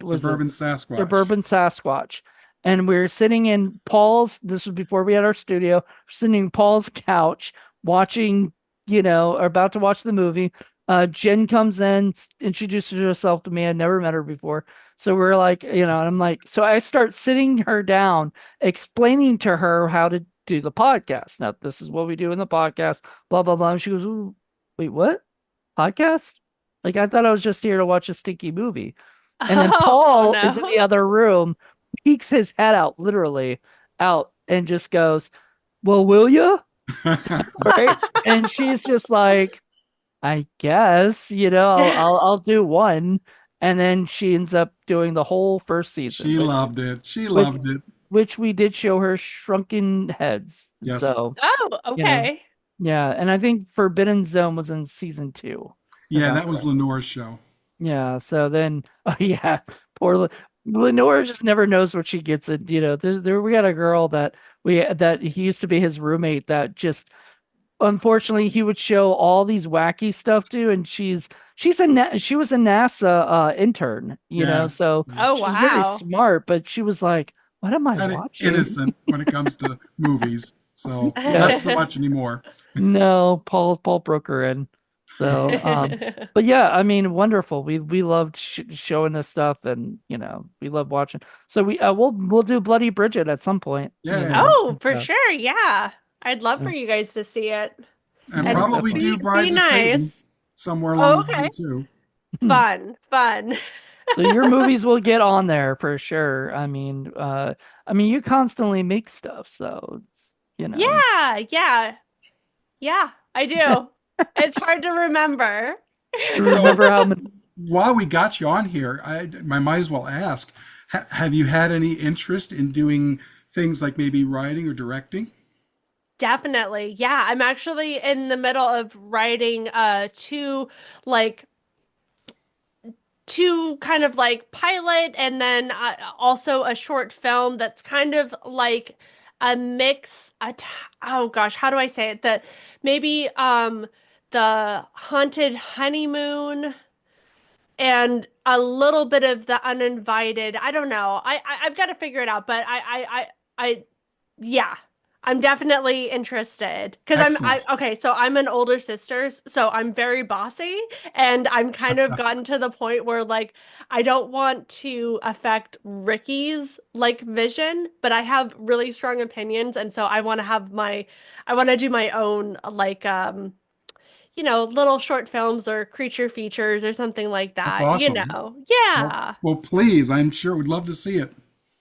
Sasquatch. Suburban Sasquatch. And we're sitting in this was before we had our studio, sitting in Paul's couch watching, or about to watch the movie. Jen comes in, introduces herself to me. I'd never met her before. So we're like, and I'm like, so I start sitting her down, explaining to her how to do the podcast. Now, this is what we do in the podcast, blah, blah, blah. And she goes, ooh, wait, what? Podcast? Like, I thought I was just here to watch a stinky movie. And then Oh Paul is in no. the other room, peeks his head out, literally out, and just goes, well, will you? Right? And she's just like, I guess, I'll do one. And then she ends up doing the whole first season, She loved it. She which, loved it. which we did show her Shrunken Heads. Yes. So, Oh, you know, okay. yeah. And I think Forbidden Zone was in season 2, if Yeah, I'm that was correct. Lenore's show. Yeah. So then, oh yeah, poor Lenore just never knows what she gets in. We got a girl that he used to be his roommate that just unfortunately he would show all these wacky stuff to, and she was a NASA intern, Yeah. so Yeah. Oh she's very wow. smart, but she was like, what am I Kind of watching? innocent when it comes to movies. So Yeah. not so much anymore. No, Paul broke her in. So, but yeah, I mean, wonderful. We loved showing this stuff, and we love watching. So we'll do Bloody Bridget at some point. Yeah. Oh, And for stuff. sure. Yeah. I'd love for Yeah, you guys to see it. And yeah, And probably definitely. do be Brides of Satan nice. somewhere along Oh, the line okay. too. Fun, fun. So your movies will get on there for sure. I mean, you constantly make stuff, so Yeah, yeah, yeah, I do. It's hard to remember. So remember how many. while we got you on here, I might as well ask, have you had any interest in doing things like maybe writing or directing? Definitely. Yeah, I'm actually in the middle of writing like two kind of like pilot and then also a short film that's kind of like a mix oh gosh, how do I say it? That maybe the haunted honeymoon and a little bit of the uninvited. I don't know. I've got to figure it out, but I yeah, I'm definitely interested because Excellent. okay, so I'm an older sister, so I'm very bossy and I'm kind of gotten to the point where like I don't want to affect Ricky's like vision, but I have really strong opinions and so I want to do my own like little short films or creature features or something like That's that, awesome. Well, Yeah. well, please, I'm sure we'd love to see it.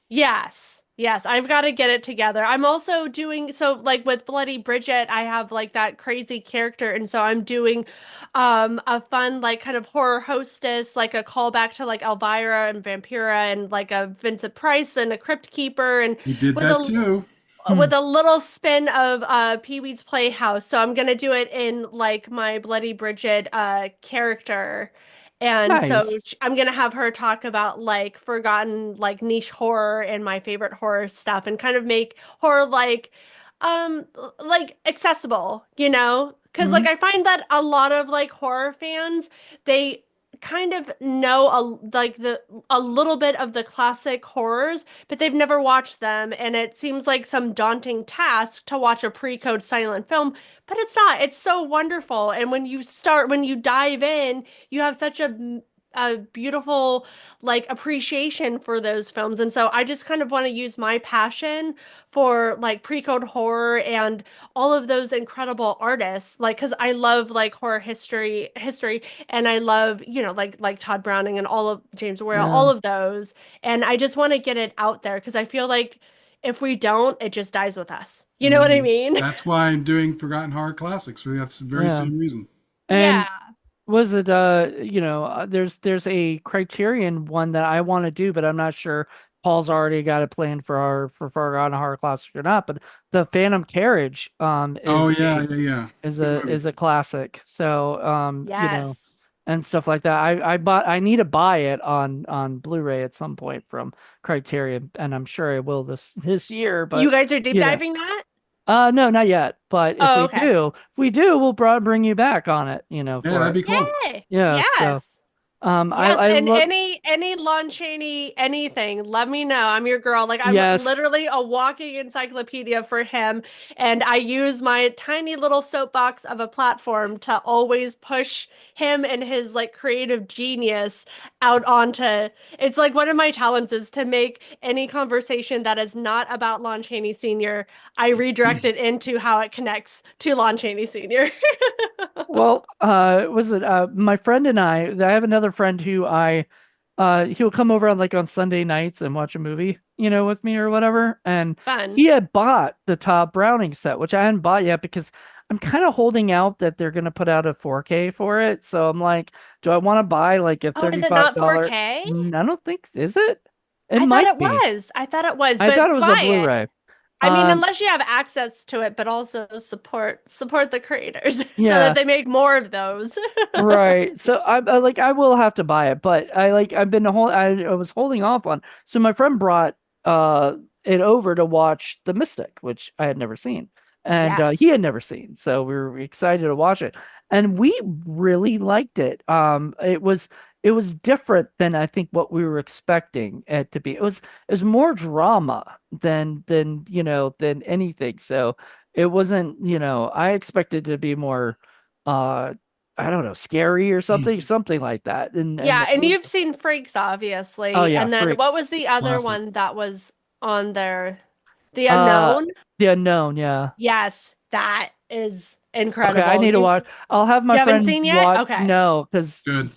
Yes. Yes, I've got to get it together. I'm also doing so like with Bloody Bridget, I have like that crazy character and so I'm doing a fun like kind of horror hostess, like a callback to like Elvira and Vampira and like a Vincent Price and a Crypt Keeper and We did with that a too. Hmm, with a little spin of Pee-wee's Playhouse. So I'm gonna do it in like my Bloody Bridget character. And so nice. I'm gonna have her talk about like forgotten like niche horror and my favorite horror stuff and kind of make horror like um like accessible, you know? Because Hmm. like I find that a lot of like horror fans, they kind of know a little bit of the classic horrors, but they've never watched them, and it seems like some daunting task to watch a pre-code silent film, but it's not. It's so wonderful, and when you dive in, you have such a beautiful like appreciation for those films. And so I just kind of want to use my passion for like pre-code horror and all of those incredible artists, like because I love like horror history, and I love, you know, like Todd Browning and all of James Whale, all Yeah. of those. And I just want to get it out there because I feel like if we don't, it just dies with us. You know what I Mhm. mean? That's why I'm doing Forgotten Horror Classics. That's the very Yeah. same reason. And Yeah, was it there's a Criterion one that I want to do, but I'm not sure Paul's already got a plan for our for Forgotten Horror Classic or not. But the Phantom Carriage Oh is yeah, a yeah, yeah. Good movie. classic. So yes. and stuff like that. I need to buy it on Blu-ray at some point from Criterion, and I'm sure I will this year, You but guys are deep you know. diving that? No, not yet. But Oh, okay. if we do, we'll probably bring you back on it, Yeah, for that'd it. be cool. Yay! Yeah, so Yes. Yes, I and look any Lon Chaney anything, let me know. I'm your girl. Like I'm yes. literally a walking encyclopedia for him, and I use my tiny little soapbox of a platform to always push him and his like creative genius out onto. It's like one of my talents is to make any conversation that is not about Lon Chaney Sr., I redirect it into how it connects to Lon Chaney Sr. Well, was it my friend and I have another friend who he'll come over on like on Sunday nights and watch a movie, with me or whatever. And Fun. he had bought the Todd Browning set, which I hadn't bought yet because I'm kind of holding out that they're gonna put out a 4K for it. So I'm like, do I want to buy like a Oh, is it not $35? 4K? I don't think, is it? It I thought might it be. was. I thought it was, I thought it but was a buy it. Blu-ray. I mean, Um, unless you have access to it, but also support the creators so that yeah. they make more of those. Right. So I will have to buy it, but I was holding off on. So my friend brought it over to watch The Mystic, which I had never seen. And he Yes. had never seen. So we were excited to watch it. And we really liked it. It was different than I think what we were expecting it to be. It was more drama than anything. So it wasn't, I expected to be more uh I don't know, scary or something like that. And Yeah, it and was, you've seen Freaks, oh obviously. yeah, And then what Freaks. was the other Classic. one that was on there? The Uh, Unknown? The Unknown, yeah. Yes, that is Okay, I incredible. need to watch. I'll have my You haven't friend seen yet? watch. Okay. No, because Good.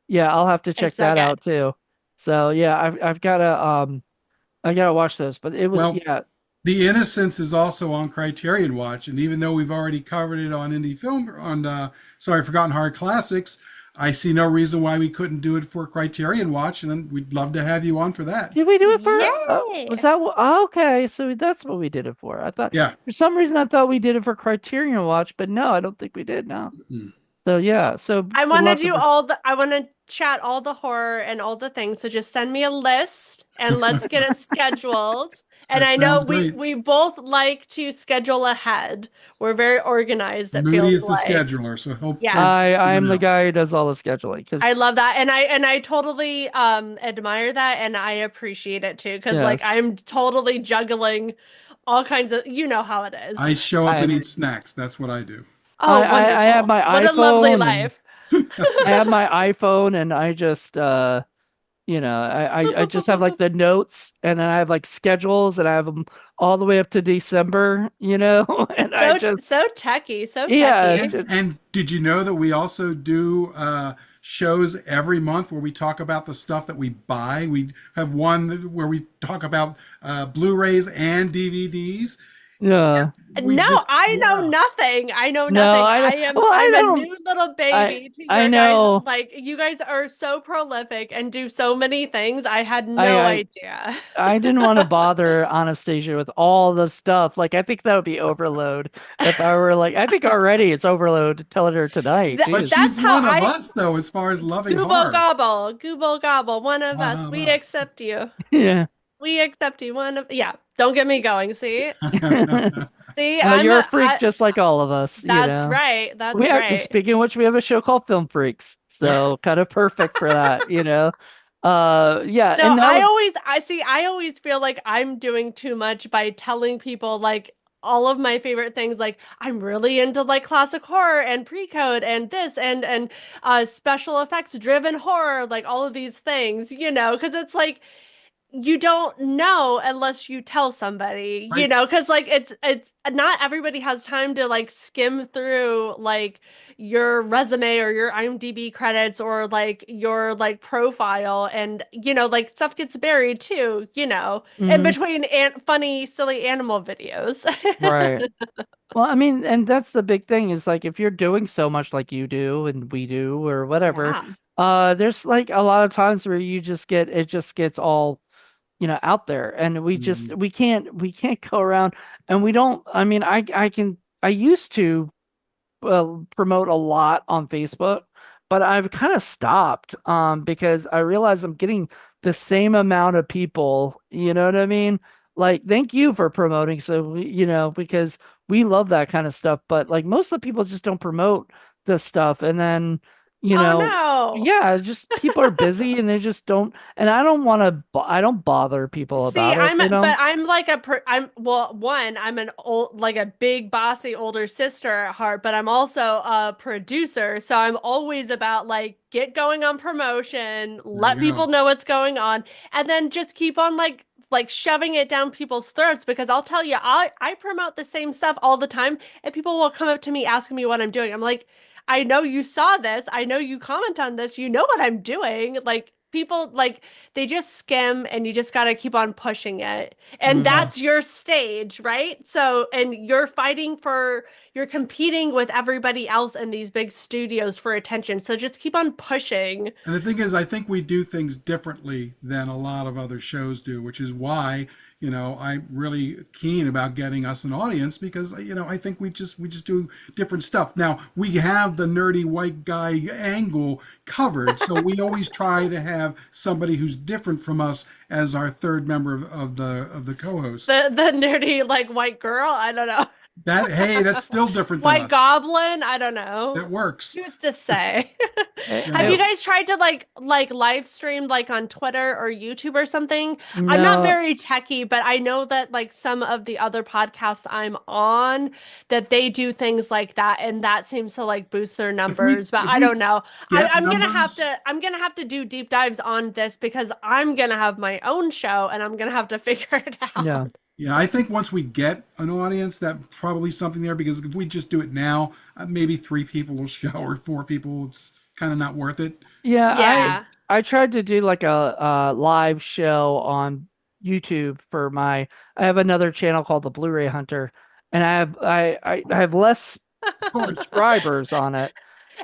yeah, I'll have to check It's so that good. out too. So yeah, I've gotta I gotta watch those. But it was Well, yeah. The Innocents is also on Criterion Watch, and even though we've already covered it on Indie Film Forgotten Hard Classics, I see no reason why we couldn't do it for Criterion Watch, and we'd love to have you on for that. Did we do it for? Was Yay! that oh, okay? So that's what we did it for. I thought Yeah. for some reason I thought we did it for Criterion Watch, but no, I don't think we did. No. Mm. So yeah, so I want to lots of do all the, I want to chat all the horror and all the things. So just send me a list and let's get it scheduled. And That I know sounds we great. we both like to schedule ahead. We're very organized, it Moody feels is the like. scheduler, so he'll Yes. I figure am it the out. guy who does all the scheduling because I love that. And I totally admire that, and I appreciate it too, because like yes, I'm totally juggling all kinds of, you know how it I is. show up I and eat snacks. That's what I do. Oh, I have wonderful. my What a lovely iPhone and life. I have my iPhone and I just I just have like the notes and then I have like schedules and I have them all the way up to December, and I just So techy, so yeah, techy. And did you know that we also do shows every month where we talk about the stuff that we buy? We have one where we talk about Blu-rays and DVDs. yeah. We No, just, I know yeah. nothing. I know No, nothing. I don't. Well, I I'm a don't. new little I baby to I your guys. know. Like you guys are so prolific and do so many things. I had I no I idea. I didn't want to bother Anastasia with all the stuff. Like, I think that would be overload if I were like, I think already it's overload telling her tonight. Th But Jeez. she's that's how one of I us, though, as far as loving Google horror. gobble, Google gobble, one of One us. of We us. accept you. Yeah. We accept you. One of, yeah. Don't get me going. See? See, Well, you're a freak just like all of us, you that's know. right. We That's are, right. speaking of which, we have a show called Film Freaks, so kind of perfect for that, you know. Yeah, No, and that was I always feel like I'm doing too much by telling people like all of my favorite things. Like I'm really into like classic horror and pre-code and this and special effects driven horror, like all of these things, because it's like you don't know unless you tell somebody, Right. because like it's not everybody has time to like skim through like your resume or your IMDb credits or like your like profile and like stuff gets buried too, in mhm, between funny silly animal videos. right. Well, I mean, and that's the big thing is like if you're doing so much like you do and we do or whatever, Yeah. there's like a lot of times where you just get it just gets all out there and Mhm. we can't go around and we don't I mean I used to promote a lot on Facebook, but I've kind of stopped because I realize I'm getting the same amount of people, you know what I mean? Like thank you for promoting because we love that kind of stuff, but like most of the people just don't promote this stuff and then you Oh know no. yeah, just people are busy and they just don't and I don't want to I don't bother people See, about it. I'm like I'm, well, one, I'm an old, like a big bossy older sister at heart, but I'm also a producer. So I'm always about like, get going on promotion, There let you go. people know what's going on, and then just keep on like shoving it down people's throats because I'll tell you, I promote the same stuff all the time, and people will come up to me asking me what I'm doing. I'm like, I know you saw this. I know you comment on this. You know what I'm doing. Like, people like they just skim and you just got to keep on pushing it. And Hmm. that's your stage, right? So, and you're competing with everybody else in these big studios for attention. So just keep on pushing. And the thing is, I think we do things differently than a lot of other shows do, which is why, I'm really keen about getting us an audience because, I think we just do different stuff. Now, we have the nerdy white guy angle covered, so we always try to have somebody who's different from us as our third member of the co-host. The nerdy like white girl, I don't know. That hey, that's still different than White us. goblin, I don't know. That works. Who's to say? Eh, You Have eh, you know, guys tried to like live stream like on Twitter or YouTube or something? I'm not no. very techie, but I know that like some of the other podcasts I'm on that they do things like that and that seems to like boost their if we numbers, but if I don't we know. get I'm gonna have to numbers. do deep dives on this because I'm gonna have my own show and I'm gonna have to figure it Yeah. out. Yeah, I think once we get an audience, that probably something there because if we just do it now, maybe three people will show or four people. It's kind of not worth it. Yeah, I Yeah. I tried to do like a live show on YouTube for my I have another channel called the Blu-ray Hunter and I have less Of course. subscribers on it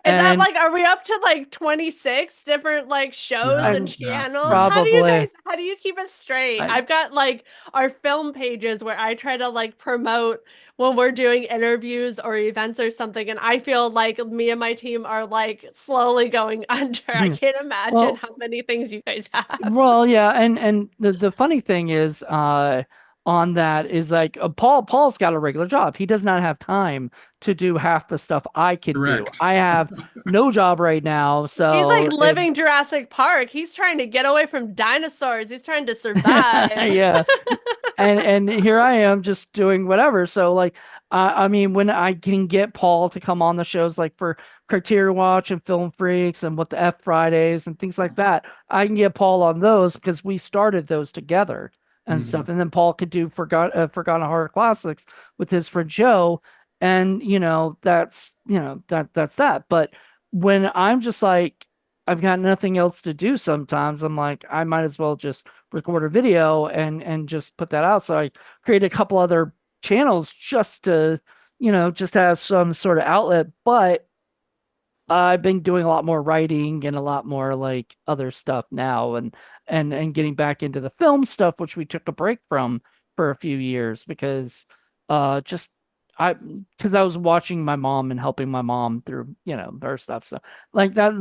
Is that and like, are we up to like 26 different like shows Yeah, and I'm yeah, channels? yeah. probably How do you keep it straight? I I've got like our film pages where I try to like promote when we're doing interviews or events or something. And I feel like me and my team are like slowly going under. I can't imagine well how many things you guys have. Well, yeah, and the funny thing is, on that is like Paul's got a regular job. He does not have time to do half the stuff I can do. Correct. I have no job right now, He's like so living Jurassic Park. He's trying to get away from dinosaurs. He's trying to survive. yeah, and here I am just doing whatever. So like, I mean, when I can get Paul to come on the shows like for Criterion Watch and Film Freaks and What the F Fridays and things like that, I can get Paul on those because we started those together and Mhm. stuff. And then Paul could do Forgotten Horror Classics with his friend Joe, and that's that. But when I'm just like I've got nothing else to do sometimes, I'm like I might as well just record a video and just put that out. So I created a couple other channels just to, just have some sort of outlet. But I've been doing a lot more writing and a lot more like other stuff now and getting back into the film stuff, which we took a break from for a few years because just because I was watching my mom and helping my mom through, her stuff. So like that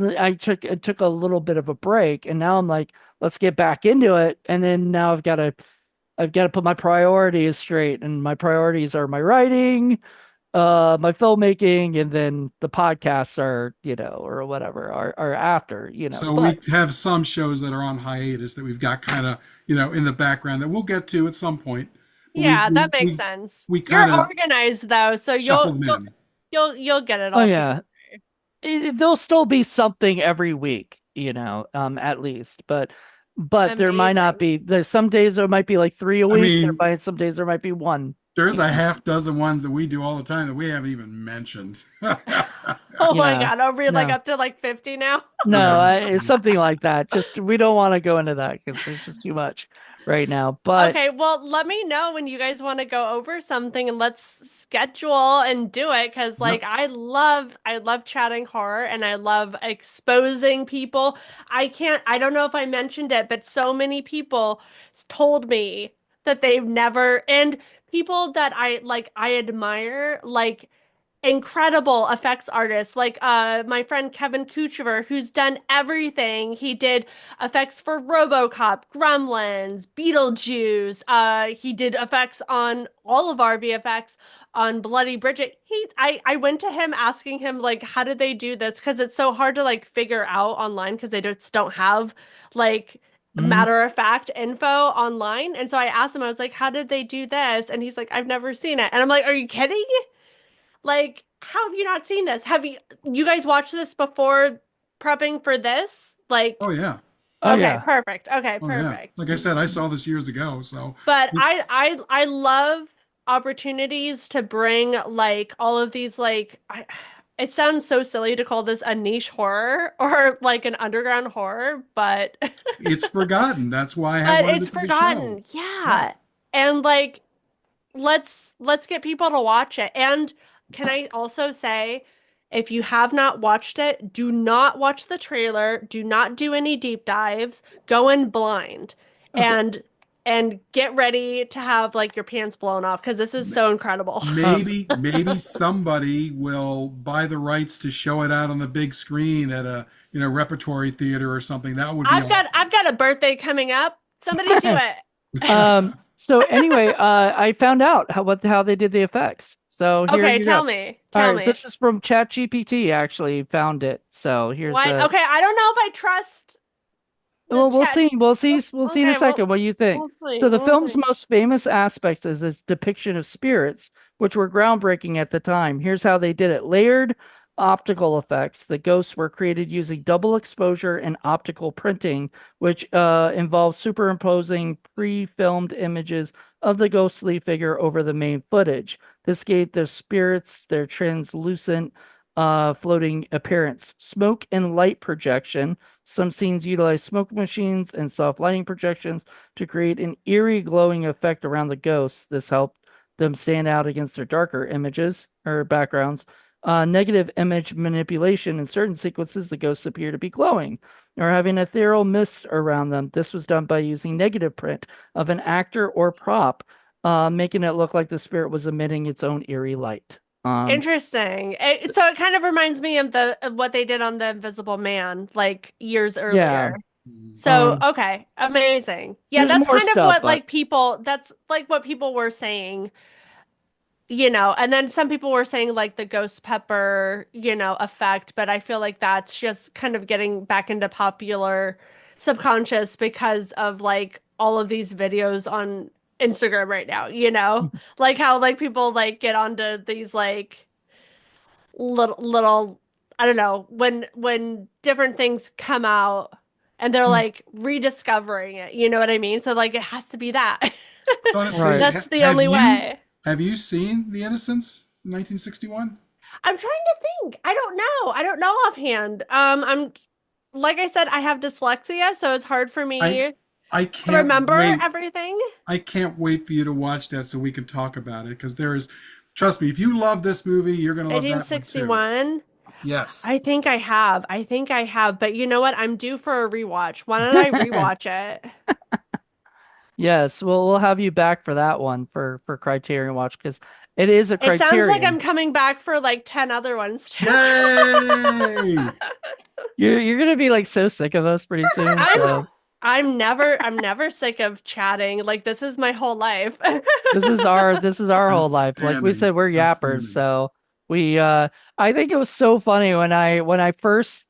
it took a little bit of a break and now I'm like, let's get back into it. And then now I've got to put my priorities straight, and my priorities are my writing, my filmmaking, and then the podcasts are, or whatever are after, So but we have some shows that are on hiatus that we've got kind of, in the background that we'll get to at some point. But we Yeah, we that makes we, sense. we You're kind of organized though, so shuffle them in. you'll get it oh all together. yeah, there'll still be something every week, at least, but there might not Amazing. be. There's some days there might be like three a I week. mean, Some days there might be one. there's a half dozen ones that we do all the time that we haven't even mentioned. Oh my Yeah, God, are we like no. up to like 50 now? Yeah. No, it's something like that. Just we don't want to go into that because there's just too much right now. But Okay, well, let me know when you guys want to go over something and let's schedule and do it because like Yep. I love chatting horror and I love exposing people. I don't know if I mentioned it, but so many people told me that they've never and people that I admire like incredible effects artists like my friend Kevin Kuchever who's done everything. He did effects for RoboCop, Gremlins, Beetlejuice. He did effects on all of our VFX on Bloody Bridget. I went to him asking him like how did they do this because it's so hard to like figure out online because they just don't have like mm, matter of fact info online. And so I asked him, I was like, how did they do this? And he's like, I've never seen it. And I'm like, are you kidding? Like, how have you not seen this? Have you guys watched this before prepping for this? Oh Like, yeah. oh okay, yeah, perfect. Okay, Oh yeah. perfect. Like I said, I saw this years ago, so But it's I love opportunities to bring like all of these it sounds so silly to call this a niche horror or like an underground horror, but it's forgotten. That's why I have but wanted it's it for the show. forgotten. Yeah. Yeah. And like let's get people to watch it. And can I also say, if you have not watched it, do not watch the trailer, do not do any deep dives, go in blind okay. and get ready to have like your pants blown off because this is so incredible. Maybe somebody will buy the rights to show it out on the big screen at a repertory theater or something. That would be awesome. I've got a birthday coming up. Somebody do it. So anyway, I found out how they did the effects. So here Okay, you go. tell me. All Tell right, me. this is from ChatGPT. Actually, found it. So here's What? the. Okay, I don't know if I trust the Well, we'll chat. see. We'll see. We'll see in a Okay, second what you think. we'll see. So the We'll film's see. most famous aspects is its depiction of spirits, which were groundbreaking at the time. Here's how they did it: layered optical effects. The ghosts were created using double exposure and optical printing, which involves superimposing pre-filmed images of the ghostly figure over the main footage. This gave the spirits their translucent, floating appearance. Smoke and light projection. Some scenes utilize smoke machines and soft lighting projections to create an eerie glowing effect around the ghosts. This helped them stand out against their darker images or backgrounds. Negative image manipulation. In certain sequences, the ghosts appear to be glowing or having a ethereal mist around them. This was done by using negative print of an actor or prop, making it look like the spirit was emitting its own eerie light. Interesting. So- So it kind of reminds me of the of what they did on The Invisible Man like years yeah. earlier. So, okay, amazing. Yeah, There's that's more kind of stuff, what but that's like what people were saying, and then some people were saying like the ghost pepper, effect, but I feel like that's just kind of getting back into popular subconscious because of like all of these videos on Instagram right now, Like how like people like get onto these like little I don't know, when different things come out and they're like rediscovering it, you know what I mean? So like it has to be that. So Anastasia, right. That's the only way. have you seen The Innocents, 1961? I'm trying to think. I don't know. I don't know offhand. I'm like I said, I have dyslexia, so it's hard for I me I to can't remember wait. everything. I can't wait for you to watch that so we can talk about it because there is, trust me, if you love this movie, you're going to love that one too. 1861. Yes. I think I have. I think I have. But you know what? I'm due for a rewatch. Why don't I rewatch it? Yes, we'll have you back for that one for Criterion Watch because it is a It sounds like I'm Criterion. coming back for like 10 other ones too. Yay! You're gonna be like so sick of us pretty soon. I'm So I'm never sick of chatting. Like this is my whole life. This is our whole life. Like we Outstanding. said, we're yappers, Outstanding. so we I think it was so funny when I first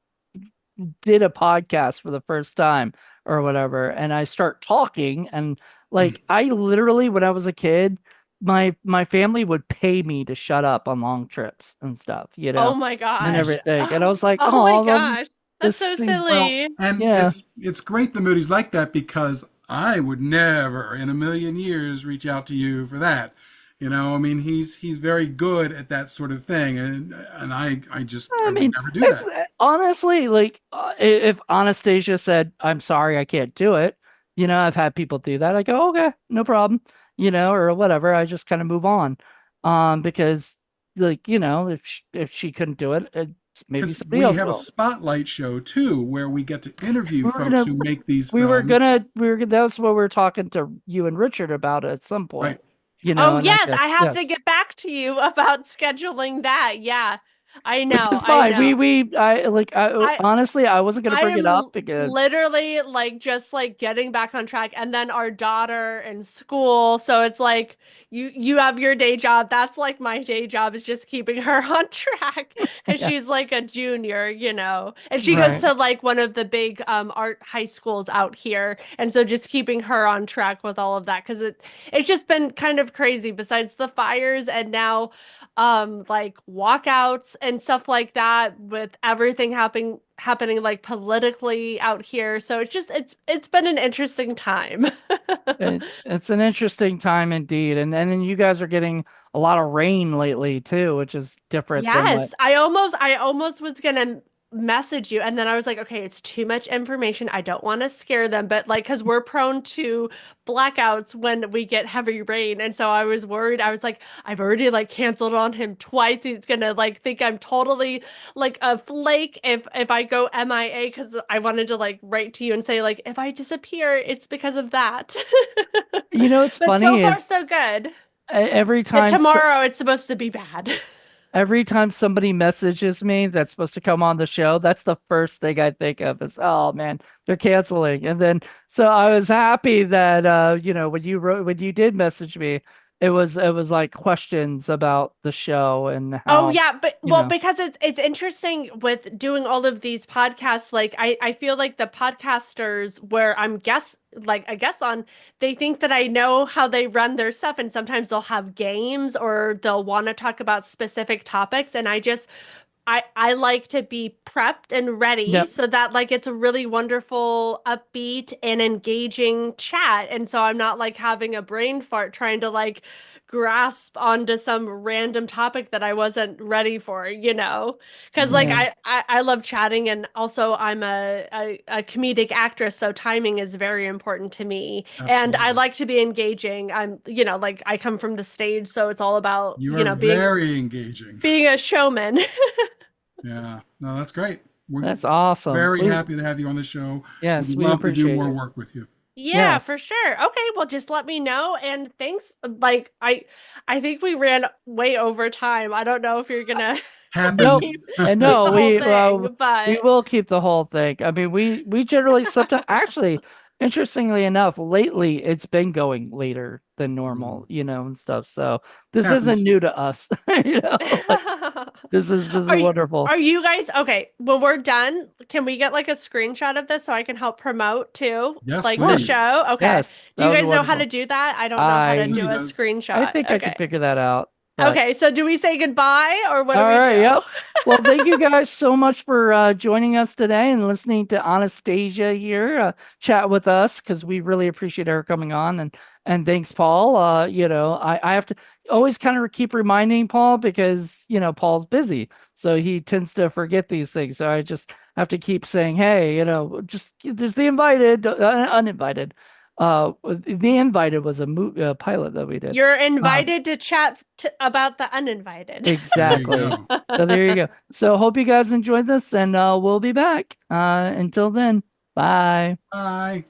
did a podcast for the first time or whatever, and I start talking and Mm. like I literally when I was a kid, my family would pay me to shut up on long trips and stuff, Oh my and gosh. everything. And I was like, Oh my oh, well, gosh. That's this so seems Well, silly. and yeah. it's great the Moody's like that because I would never in a million years reach out to you for that. I mean, he's very good at that sort of thing, and I I would mean, never do it's that. honestly like if Anastasia said, "I'm sorry, I can't do it," I've had people do that. I go, "Okay, no problem," or whatever. I just kind of move on, because like if she couldn't do it, maybe Because somebody we else have a will. spotlight show too, where we get to interview We were folks gonna, who make these we were films. gonna, we were. That's what we were talking to you and Richard about at some Right. point, Oh and I yes, I guess have to yes. get back to you about scheduling that. Yeah. I Which know. is I fine. know. I I honestly I wasn't gonna I bring it am up because literally like just like getting back on track, and then our daughter in school, so it's like you have your day job. That's like my day job is just keeping her on track because yeah, she's like a junior, and she goes right. to like one of the big art high schools out here, and so just keeping her on track with all of that because it's just been kind of crazy besides the fires and now like walkouts and stuff like that with everything happening like politically out here. So it's been an interesting time. It's an interesting time indeed, and then you guys are getting a lot of rain lately too, which is different than what. Yes, I almost was gonna message you, and then I was like, okay, it's too much information. I don't want to scare them, but like, because we're prone to blackouts when we get heavy rain, and so I was worried. I was like, I've already like canceled on him twice. He's gonna like think I'm totally like a flake if I go MIA because I wanted to like write to you and say like, if I disappear, it's because of that. It's But so funny far is so good. every And time tomorrow it's supposed to be bad. every time somebody messages me that's supposed to come on the show, that's the first thing I think of is, oh man, they're canceling. And then so I was happy that when you did message me, it was like questions about the show and Oh how, yeah, but you well, know, because it's interesting with doing all of these podcasts, like I feel like the podcasters where I'm guest like a guest on, they think that I know how they run their stuff, and sometimes they'll have games or they'll want to talk about specific topics, and I like to be prepped and ready yep. so that like it's a really wonderful, upbeat and engaging chat. And so I'm not like having a brain fart trying to like grasp onto some random topic that I wasn't ready for. Because like Yeah, I love chatting, and also I'm a comedic actress, so timing is very important to me. And I Absolutely. like to be engaging. I'm like I come from the stage, so it's all about, You are being very engaging. being a showman. Yeah. No, that's great. We're that's awesome. very happy to have you on the show. Would Yes, we love to do appreciate more you. work with you. Yeah, for Yes. sure. Okay, well just let me know and thanks. Like I think we ran way over time. I don't know if you're gonna Nope. Happens. keep And keep no, the whole thing, we but will keep the whole thing. I mean, we generally sometimes actually, interestingly enough, lately it's been going later than normal, Mm. and stuff. So this isn't Happens. new to us. Like this is are you wonderful. are you guys okay? When we're done, can we get like a screenshot of this so I can help promote too, Yes, Of like the course. please. show? Okay. Yes, Do that you would be guys know how to wonderful. do that? I don't know how to Moody do a I does. I screenshot. think I could Okay. figure that out, but Okay, so do we say goodbye or what do all we right, do? yep. Well, thank you guys so much for joining us today and listening to Anastasia here chat with us because we really appreciate her coming on and thanks, Paul. I have to always kind of keep reminding Paul because Paul's busy, so he tends to forget these things. So I just have to keep saying, hey, just there's the invited, uninvited. The invited was a pilot that we did. You're Um, invited to chat about the uninvited. There you Exactly. go. So there you go. So hope you guys enjoyed this and we'll be back. Until then, bye. Bye.